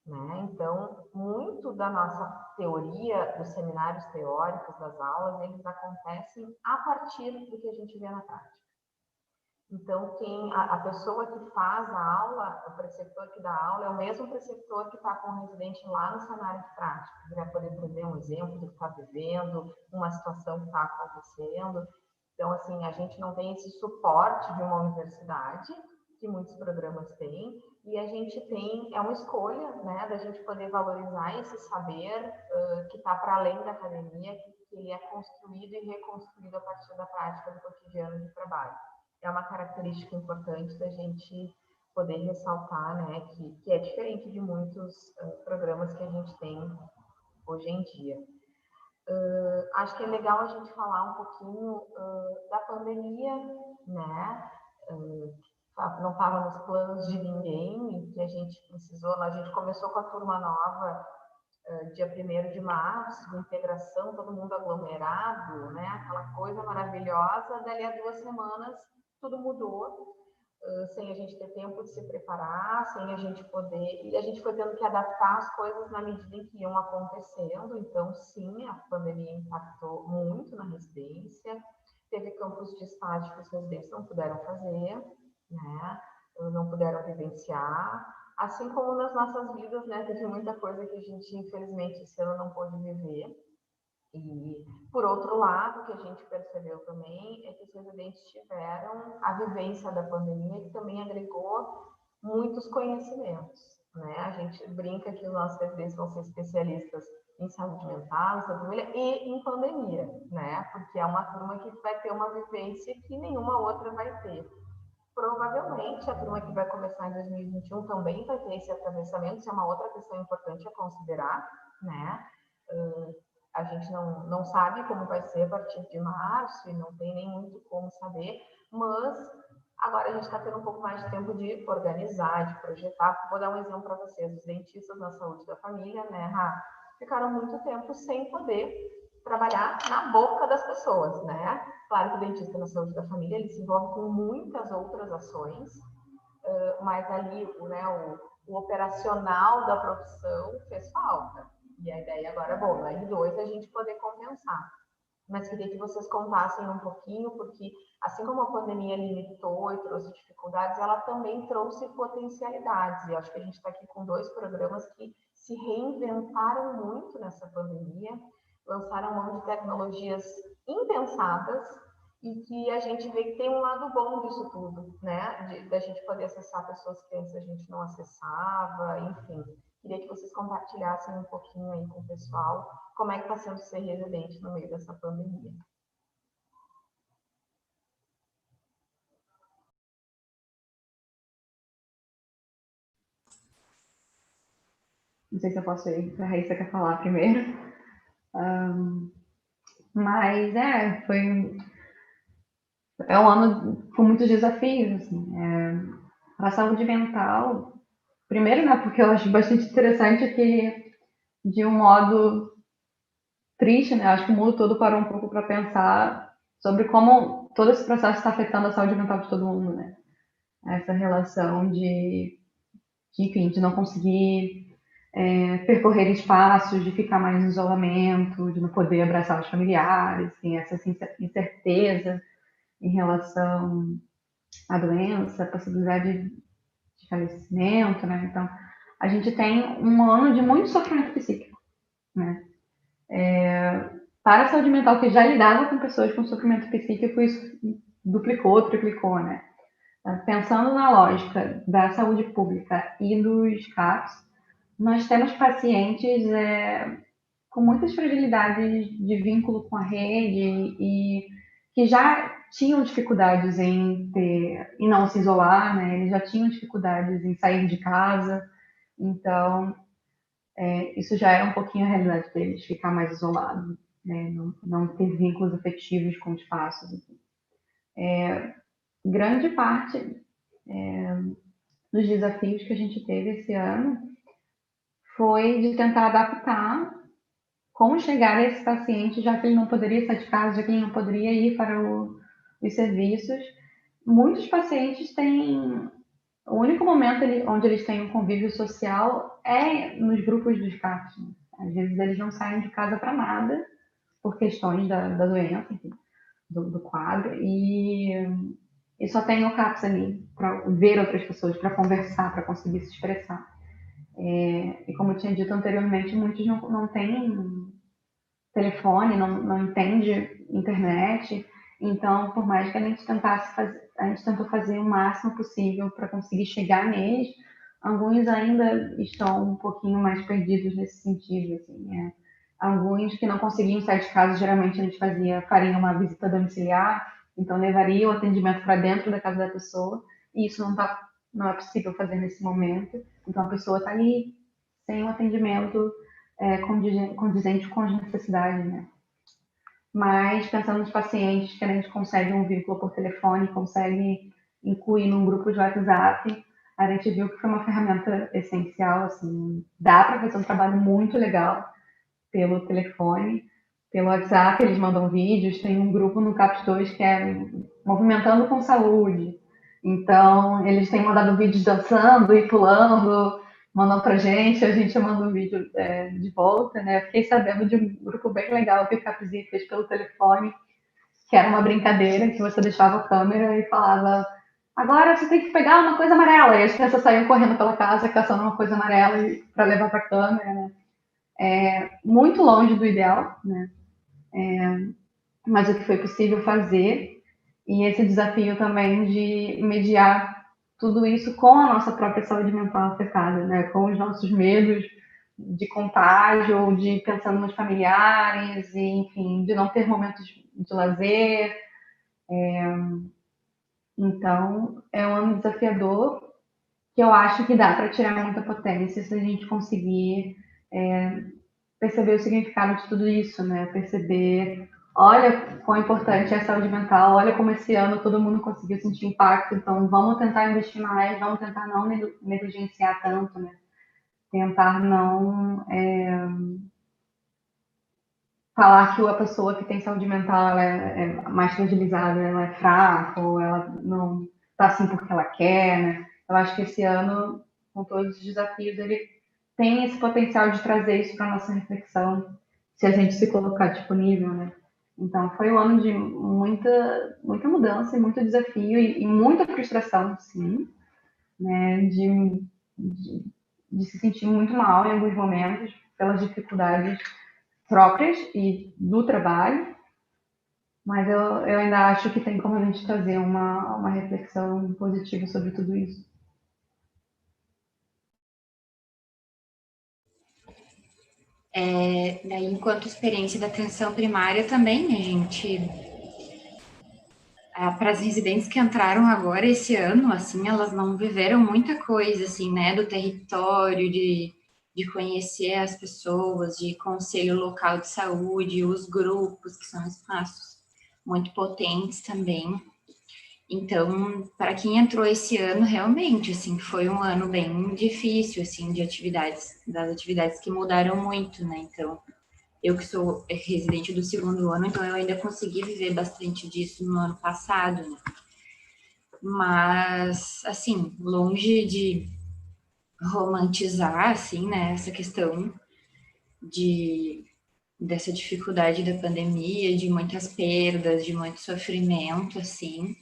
né? Então, muito da nossa teoria, dos seminários teóricos, das aulas, eles acontecem a partir do que a gente vê na prática. Então, a pessoa que faz a aula, o preceptor que dá aula, é o mesmo preceptor que está com o residente lá no cenário de prática, que vai poder trazer um exemplo do que está vivendo, uma situação que está acontecendo. Então, assim, a gente não tem esse suporte de uma universidade, que muitos programas têm, e a gente tem, é uma escolha, né, da gente poder valorizar esse saber que está para além da academia, que ele é construído e reconstruído a partir da prática do cotidiano de trabalho. É uma característica importante da gente poder ressaltar, né, que é diferente de muitos programas que a gente tem hoje em dia. Acho que é legal a gente falar um pouquinho da pandemia, né? Não estava nos planos de ninguém, e que a gente precisou, a gente começou com a turma nova dia 1º de março, integração, todo mundo aglomerado, né? Aquela coisa maravilhosa, dali a 2 semanas tudo mudou, sem a gente ter tempo de se preparar, sem a gente poder, e a gente foi tendo que adaptar as coisas na medida em que iam acontecendo. Então, sim, a pandemia impactou muito na residência, teve campos de estágio que os residentes não puderam fazer, né? Não puderam vivenciar, assim como nas nossas vidas, né? Teve muita coisa que a gente, infelizmente, esse ano não pôde viver. E, por outro lado, o que a gente percebeu também é que os residentes tiveram a vivência da pandemia, que também agregou muitos conhecimentos, né? A gente brinca que os nossos residentes vão ser especialistas em saúde mental, em saúde família e em pandemia, né? Porque é uma turma que vai ter uma vivência que nenhuma outra vai ter. Provavelmente a turma que vai começar em 2021 também vai ter esse atravessamento, isso é uma outra questão importante a considerar, né? A gente não sabe como vai ser a partir de março e não tem nem muito como saber, mas agora a gente está tendo um pouco mais de tempo de organizar, de projetar. Vou dar um exemplo para vocês. Os dentistas na saúde da família, né, ficaram muito tempo sem poder trabalhar na boca das pessoas, né? Claro que o dentista na saúde da família, ele se envolve com muitas outras ações, mas ali o operacional da profissão fez falta. E a ideia agora, bom, no R2 a gente poder compensar. Mas queria que vocês contassem um pouquinho, porque assim como a pandemia limitou e trouxe dificuldades, ela também trouxe potencialidades. E acho que a gente está aqui com 2 programas que se reinventaram muito nessa pandemia, lançaram mão de tecnologias impensadas e que a gente vê que tem um lado bom disso tudo, né? Da gente poder acessar pessoas que antes a gente não acessava, enfim. Queria que vocês compartilhassem um pouquinho aí com o pessoal como é que está sendo ser residente no meio dessa pandemia. Não sei se eu posso ir, se a Raíssa quer falar primeiro. Mas é um ano com muitos desafios. Assim, para a saúde mental, primeiro, né, porque eu acho bastante interessante que, de um modo triste, né, acho que o mundo todo parou um pouco para pensar sobre como todo esse processo está afetando a saúde mental de todo mundo, né? Essa relação enfim, de não conseguir percorrer espaços, de ficar mais em isolamento, de não poder abraçar os familiares, assim, essa incerteza em relação à doença, a possibilidade de falecimento, né? Então, a gente tem um ano de muito sofrimento psíquico, né? Para a saúde mental, que já lidava com pessoas com sofrimento psíquico, isso duplicou, triplicou, né? Pensando na lógica da saúde pública e dos CAPs, nós temos pacientes com muitas fragilidades de vínculo com a rede e que já tinham dificuldades em não se isolar, né? Eles já tinham dificuldades em sair de casa, então isso já era um pouquinho a realidade deles, ficar mais isolado, né? Não ter vínculos afetivos com espaços. Grande parte dos desafios que a gente teve esse ano foi de tentar adaptar como chegar a esse paciente, já que ele não poderia sair de casa, já que ele não poderia ir para os serviços. Muitos pacientes têm o único momento onde eles têm um convívio social é nos grupos dos CAPs. Né? Às vezes eles não saem de casa para nada, por questões da doença, enfim, do quadro, e só tem o CAPS ali para ver outras pessoas, para conversar, para conseguir se expressar. E como eu tinha dito anteriormente, muitos não têm telefone, não entende internet, então por mais que a gente tentasse fazer, a gente tentou fazer o máximo possível para conseguir chegar neles, alguns ainda estão um pouquinho mais perdidos nesse sentido, assim, alguns que não conseguiam sair de casa, geralmente a gente faria uma visita domiciliar, então levaria o atendimento para dentro da casa da pessoa, e isso não é possível fazer nesse momento, então a pessoa está ali sem o atendimento condizente com as necessidades, né? Mas pensando nos pacientes que a gente consegue um vínculo por telefone, consegue incluir num grupo de WhatsApp, a gente viu que foi uma ferramenta essencial, assim, dá para fazer um trabalho muito legal pelo telefone, pelo WhatsApp, eles mandam vídeos, tem um grupo no CAPS 2 que é Movimentando com Saúde, então eles têm mandado vídeos dançando e pulando, mandam pra gente, a gente manda um vídeo de volta, né? Fiquei sabendo de um grupo bem legal que o Capzi fez pelo telefone, que era uma brincadeira, que você deixava a câmera e falava agora você tem que pegar uma coisa amarela, e as crianças saíam correndo pela casa caçando uma coisa amarela para levar para a câmera, né? Muito longe do ideal, né? Mas o que foi possível fazer, e esse desafio também de mediar tudo isso com a nossa própria saúde mental afetada, né? Com os nossos medos de contágio, ou de pensando nos familiares, e, enfim, de não ter momentos de lazer. Então, é um ano desafiador que eu acho que dá para tirar muita potência se a gente conseguir perceber o significado de tudo isso, né? Perceber, olha quão importante é a saúde mental, olha como esse ano todo mundo conseguiu sentir impacto, então vamos tentar investir mais, vamos tentar não negligenciar tanto, né? Tentar não falar que a pessoa que tem saúde mental ela é mais fragilizada, ela é fraca, ou ela não está assim porque ela quer, né? Eu acho que esse ano, com todos os desafios, ele tem esse potencial de trazer isso para nossa reflexão, se a gente se colocar disponível, né? Então, foi um ano de muita mudança, muito desafio e muita frustração, sim, né? De se sentir muito mal em alguns momentos pelas dificuldades próprias e do trabalho, mas eu ainda acho que tem como a gente trazer uma reflexão positiva sobre tudo isso. Daí, enquanto experiência da atenção primária também, a gente, para as residentes que entraram agora esse ano, assim, elas não viveram muita coisa, assim, né, do território, de conhecer as pessoas, de conselho local de saúde, os grupos, que são espaços muito potentes também. Então, para quem entrou esse ano, realmente, assim, foi um ano bem difícil, assim, de atividades, das atividades que mudaram muito, né? Então, eu que sou residente do segundo ano, então eu ainda consegui viver bastante disso no ano passado, né? Mas, assim, longe de romantizar, assim, né, essa questão dessa dificuldade da pandemia, de muitas perdas, de muito sofrimento, assim,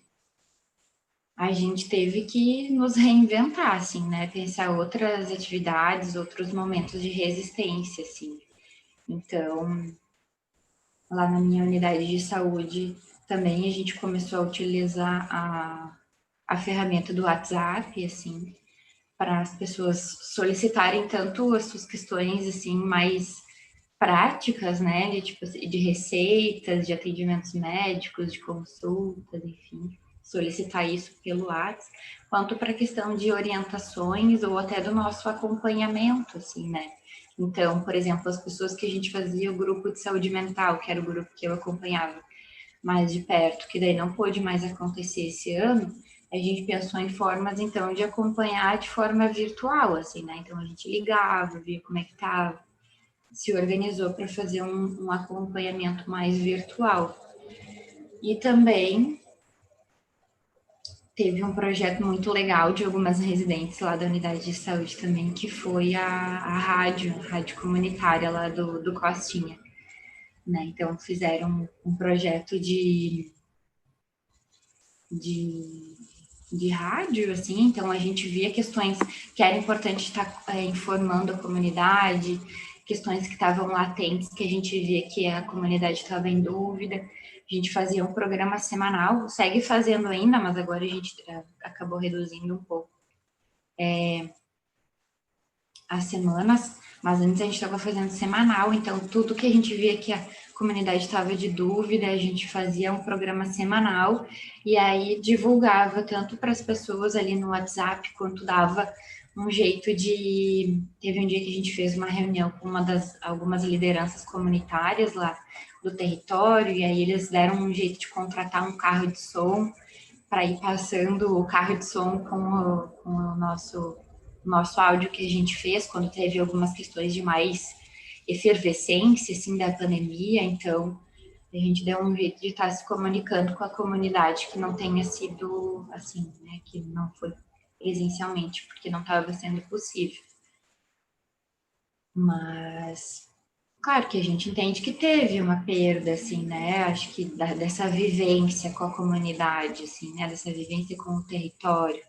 a gente teve que nos reinventar, assim, né? Pensar outras atividades, outros momentos de resistência, assim. Então, lá na minha unidade de saúde, também a gente começou a utilizar a ferramenta do WhatsApp, assim, para as pessoas solicitarem tanto as suas questões, assim, mais práticas, né? De, tipo, de receitas, de atendimentos médicos, de consultas, enfim solicitar isso pelo WhatsApp, quanto para a questão de orientações ou até do nosso acompanhamento, assim, né? Então, por exemplo, as pessoas que a gente fazia o grupo de saúde mental, que era o grupo que eu acompanhava mais de perto, que daí não pôde mais acontecer esse ano, a gente pensou em formas, então, de acompanhar de forma virtual, assim, né? Então, a gente ligava, via como é que estava, se organizou para fazer um acompanhamento mais virtual. E também teve um projeto muito legal de algumas residentes lá da unidade de saúde também, que foi a rádio comunitária lá do Costinha, né? Então fizeram um projeto de rádio, assim, então a gente via questões que era importante estar informando a comunidade, questões que estavam latentes, que a gente via que a comunidade estava em dúvida. A gente fazia um programa semanal, segue fazendo ainda, mas agora a gente acabou reduzindo um pouco as semanas, mas antes a gente estava fazendo semanal, então tudo que a gente via que a comunidade estava de dúvida, a gente fazia um programa semanal e aí divulgava tanto para as pessoas ali no WhatsApp, quanto dava um jeito de... Teve um dia que a gente fez uma reunião com algumas lideranças comunitárias lá do território, e aí eles deram um jeito de contratar um carro de som para ir passando o carro de som com o nosso áudio que a gente fez quando teve algumas questões de mais efervescência, assim, da pandemia. Então, a gente deu um jeito de estar se comunicando com a comunidade que não tenha sido, assim, né, que não foi presencialmente, porque não estava sendo possível. Mas, claro que a gente entende que teve uma perda, assim, né, acho que dessa vivência com a comunidade, assim, né, dessa vivência com o território.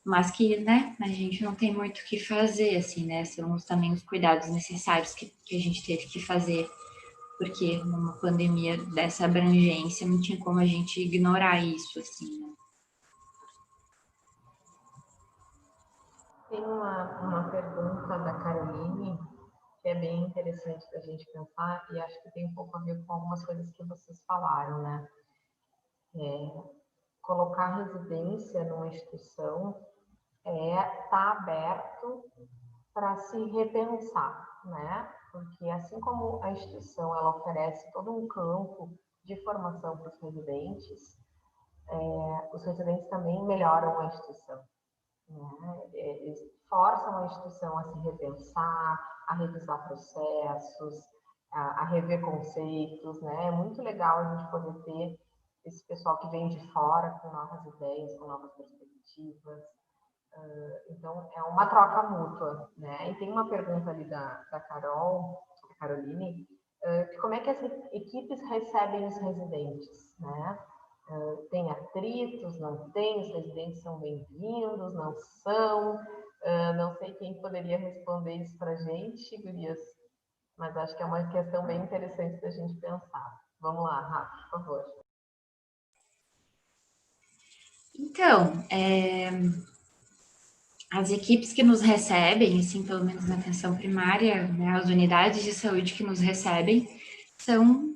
Mas que, né, a gente não tem muito o que fazer, assim, né? São também os cuidados necessários que a gente teve que fazer, porque numa pandemia dessa abrangência não tinha como a gente ignorar isso, assim, né? uma pergunta da Caroline, que é bem interessante da gente pensar, e acho que tem um pouco a ver com algumas coisas que vocês falaram, né? Colocar residência numa instituição tá aberto para se repensar, né? Porque assim como a instituição ela oferece todo um campo de formação para os residentes também melhoram a instituição, né? Eles forçam a instituição a se repensar, a revisar processos, a rever conceitos, né? É muito legal a gente poder ter esse pessoal que vem de fora com novas ideias, com novas perspectivas. Então, é uma troca mútua, né? E tem uma pergunta ali da Caroline, de como é que as equipes recebem os residentes, né? Tem atritos, não tem? Os residentes são bem-vindos, não são? Não sei quem poderia responder isso para a gente, gurias, mas acho que é uma questão bem interessante da gente pensar. Vamos lá, Rafa, por favor. Então, as equipes que nos recebem, assim, pelo menos na atenção primária, né, as unidades de saúde que nos recebem, são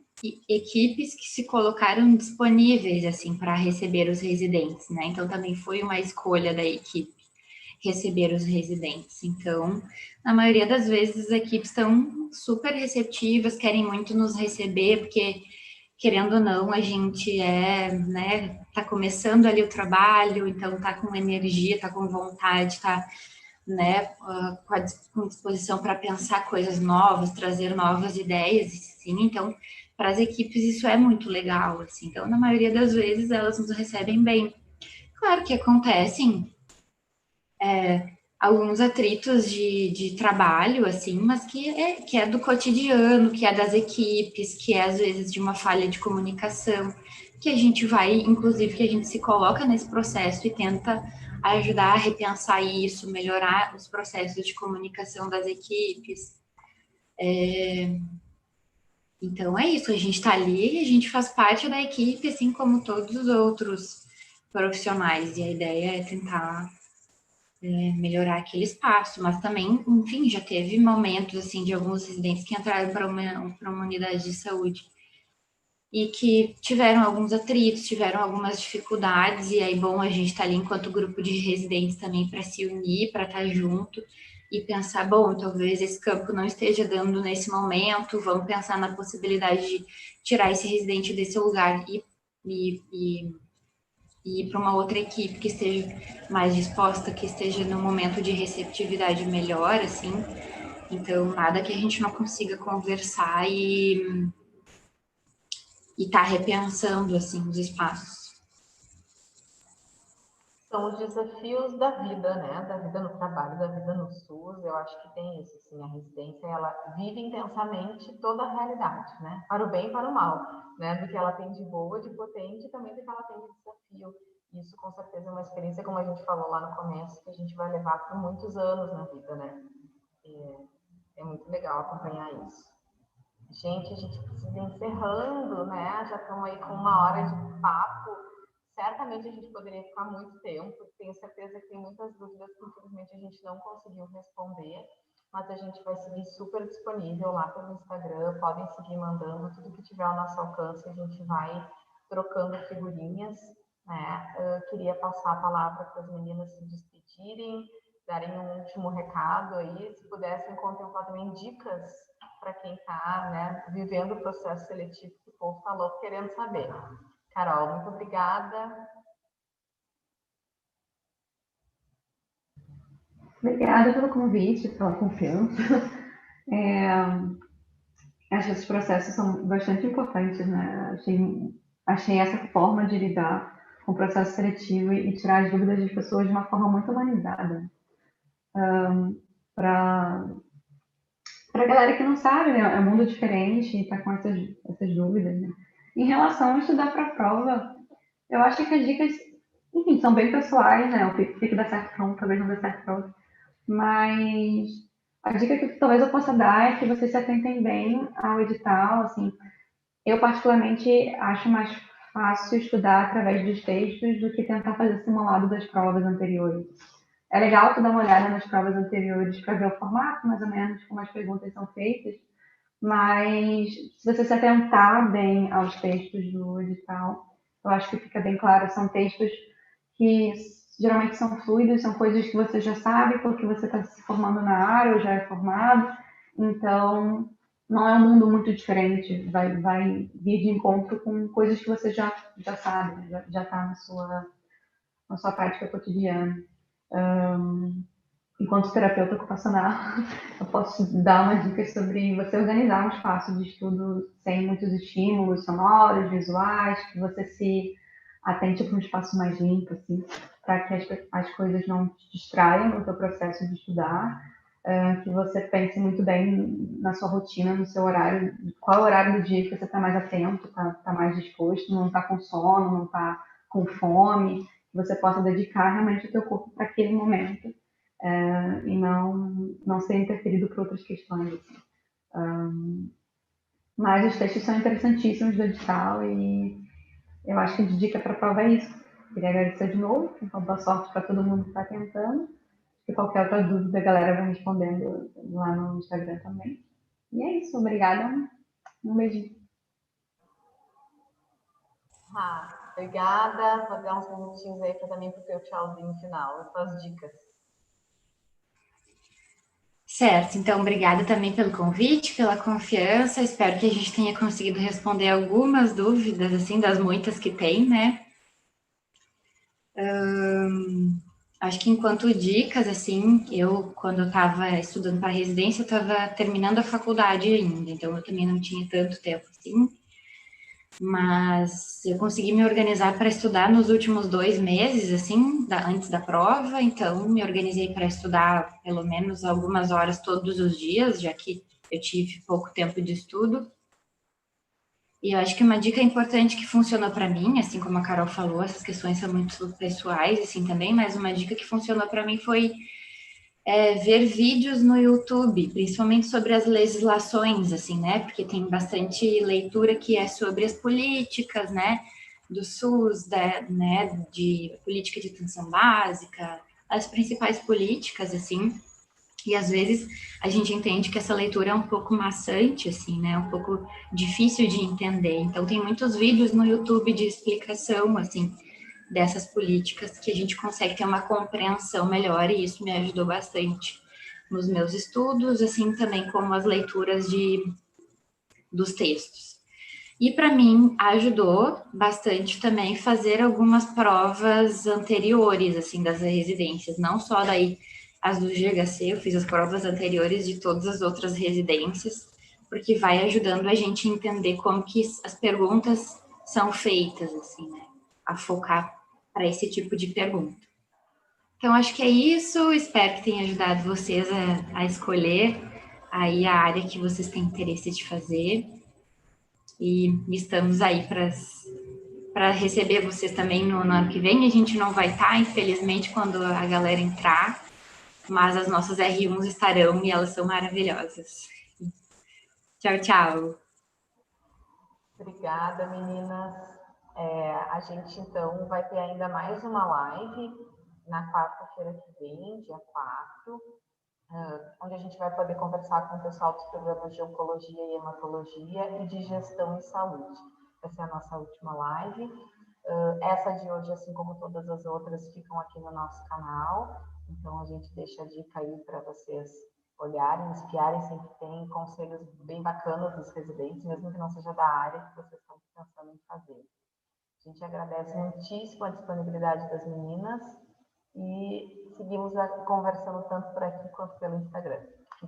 equipes que se colocaram disponíveis, assim, para receber os residentes, né? Então, também foi uma escolha da equipe receber os residentes. Então, na maioria das vezes, as equipes estão super receptivas, querem muito nos receber, porque, querendo ou não, a gente né, tá começando ali o trabalho, então tá com energia, tá com vontade, tá, né, com disposição para pensar coisas novas, trazer novas ideias, assim, então, para as equipes isso é muito legal, assim, então, na maioria das vezes, elas nos recebem bem. Claro que acontecem alguns atritos de trabalho, assim, mas que é do cotidiano, que é das equipes, que é às vezes de uma falha de comunicação, que a gente vai, inclusive, que a gente se coloca nesse processo e tenta ajudar a repensar isso, melhorar os processos de comunicação das equipes. Então é isso, a gente está ali, a gente faz parte da equipe, assim como todos os outros profissionais, e a ideia é tentar melhorar aquele espaço, mas também, enfim, já teve momentos, assim, de alguns residentes que entraram para uma unidade de saúde e que tiveram alguns atritos, tiveram algumas dificuldades, e aí, bom, a gente está ali enquanto grupo de residentes também para se unir, para estar junto e pensar, bom, talvez esse campo não esteja dando nesse momento, vamos pensar na possibilidade de tirar esse residente desse lugar e ir para uma outra equipe que esteja mais disposta, que esteja num momento de receptividade melhor, assim. Então, nada que a gente não consiga conversar e tá repensando, assim, os espaços. São os desafios da vida, né? Da vida no trabalho, da vida no SUS. Eu acho que tem isso, assim, a residência, ela vive intensamente toda a realidade, né? Para o bem e para o mal, né? Do que ela tem de boa, de potente, e também do que ela tem de desafio. Isso, com certeza, é uma experiência, como a gente falou lá no começo, que a gente vai levar por muitos anos na vida, né? É muito legal acompanhar isso. Gente, a gente precisa ir encerrando, né? Já estamos aí com 1 hora de papo. Certamente a gente poderia ficar muito tempo. Tenho certeza que tem muitas dúvidas que infelizmente a gente não conseguiu responder, mas a gente vai seguir super disponível lá pelo Instagram. Podem seguir mandando tudo que tiver ao nosso alcance. A gente vai trocando figurinhas, né? Eu queria passar a palavra para as meninas se despedirem, darem um último recado aí, se pudessem contemplar também dicas para quem está, né, vivendo o processo seletivo que o povo está louco querendo saber. Carol, muito obrigada. Obrigada pelo convite, pela confiança. Acho que esses processos são bastante importantes, né? Achei essa forma de lidar com o processo seletivo e tirar as dúvidas das pessoas de uma forma muito humanizada. Para a galera que não sabe, né? É um mundo diferente e está com essas dúvidas, né? Em relação a estudar para a prova, eu acho que as dicas, enfim, são bem pessoais, né? O que dá certo para um, talvez não dê certo para outro. Mas a dica que talvez eu possa dar é que vocês se atentem bem ao edital, assim. Eu particularmente acho mais fácil estudar através dos textos do que tentar fazer simulado das provas anteriores. É legal tu dar uma olhada nas provas anteriores para ver o formato, mais ou menos, como as perguntas são feitas, mas se você se atentar bem aos textos do edital, eu acho que fica bem claro, são textos que geralmente são fluidos, são coisas que você já sabe porque você está se formando na área ou já é formado, então não é um mundo muito diferente, vai vir de encontro com coisas que você já sabe, já está na sua prática cotidiana. Enquanto terapeuta ocupacional, eu posso dar uma dica sobre você organizar um espaço de estudo sem muitos estímulos sonoros, visuais, que você se atente para um espaço mais limpo, assim, para que as coisas não te distraiam no seu processo de estudar, que você pense muito bem na sua rotina, no seu horário, qual é o horário do dia que você está mais atento, está mais disposto, não está com sono, não está com fome, que você possa dedicar realmente o seu corpo para aquele momento e não ser interferido por outras questões. Mas os textos são interessantíssimos do edital e eu acho que a dica para a prova é isso. Queria agradecer de novo, então boa sorte para todo mundo que está tentando. Se qualquer outra dúvida, a galera vai respondendo lá no Instagram também. E é isso, obrigada. Um beijinho. Obrigada. Vou dar uns minutinhos aí também para o teu tchauzinho final, as tuas dicas. Certo, então obrigada também pelo convite, pela confiança. Espero que a gente tenha conseguido responder algumas dúvidas, assim, das muitas que tem, né? Acho que enquanto dicas, assim, quando eu estava estudando para residência, eu estava terminando a faculdade ainda, então eu também não tinha tanto tempo assim. Mas eu consegui me organizar para estudar nos últimos 2 meses, assim, antes da prova, então me organizei para estudar pelo menos algumas horas todos os dias, já que eu tive pouco tempo de estudo. E eu acho que uma dica importante que funcionou para mim, assim como a Carol falou, essas questões são muito pessoais, assim, também, mas uma dica que funcionou para mim foi ver vídeos no YouTube, principalmente sobre as legislações, assim, né? Porque tem bastante leitura que é sobre as políticas, né? Do SUS, né? De política de atenção básica, as principais políticas, assim. E às vezes a gente entende que essa leitura é um pouco maçante, assim, né? Um pouco difícil de entender. Então tem muitos vídeos no YouTube de explicação, assim, dessas políticas que a gente consegue ter uma compreensão melhor e isso me ajudou bastante nos meus estudos, assim também como as leituras dos textos. E para mim ajudou bastante também fazer algumas provas anteriores assim das residências, não só daí as do GHC, eu fiz as provas anteriores de todas as outras residências, porque vai ajudando a gente a entender como que as perguntas são feitas assim, né? A focar para esse tipo de pergunta. Então, acho que é isso. Espero que tenha ajudado vocês a escolher aí a área que vocês têm interesse de fazer. E estamos aí para receber vocês também no ano que vem. A gente não vai estar, infelizmente, quando a galera entrar, mas as nossas R1s estarão e elas são maravilhosas. Tchau, tchau. Obrigada, meninas. A gente, então, vai ter ainda mais uma live na quarta-feira que vem, dia 4, onde a gente vai poder conversar com o pessoal dos programas de oncologia e hematologia e de gestão em saúde. Vai ser a nossa última live. Essa de hoje, assim como todas as outras, ficam aqui no nosso canal. Então, a gente deixa a dica aí para vocês olharem, espiarem, sempre tem conselhos bem bacanas dos residentes, mesmo que não seja da área que vocês estão pensando em fazer. A gente agradece muitíssimo a disponibilidade das meninas e seguimos conversando tanto por aqui quanto pelo Instagram.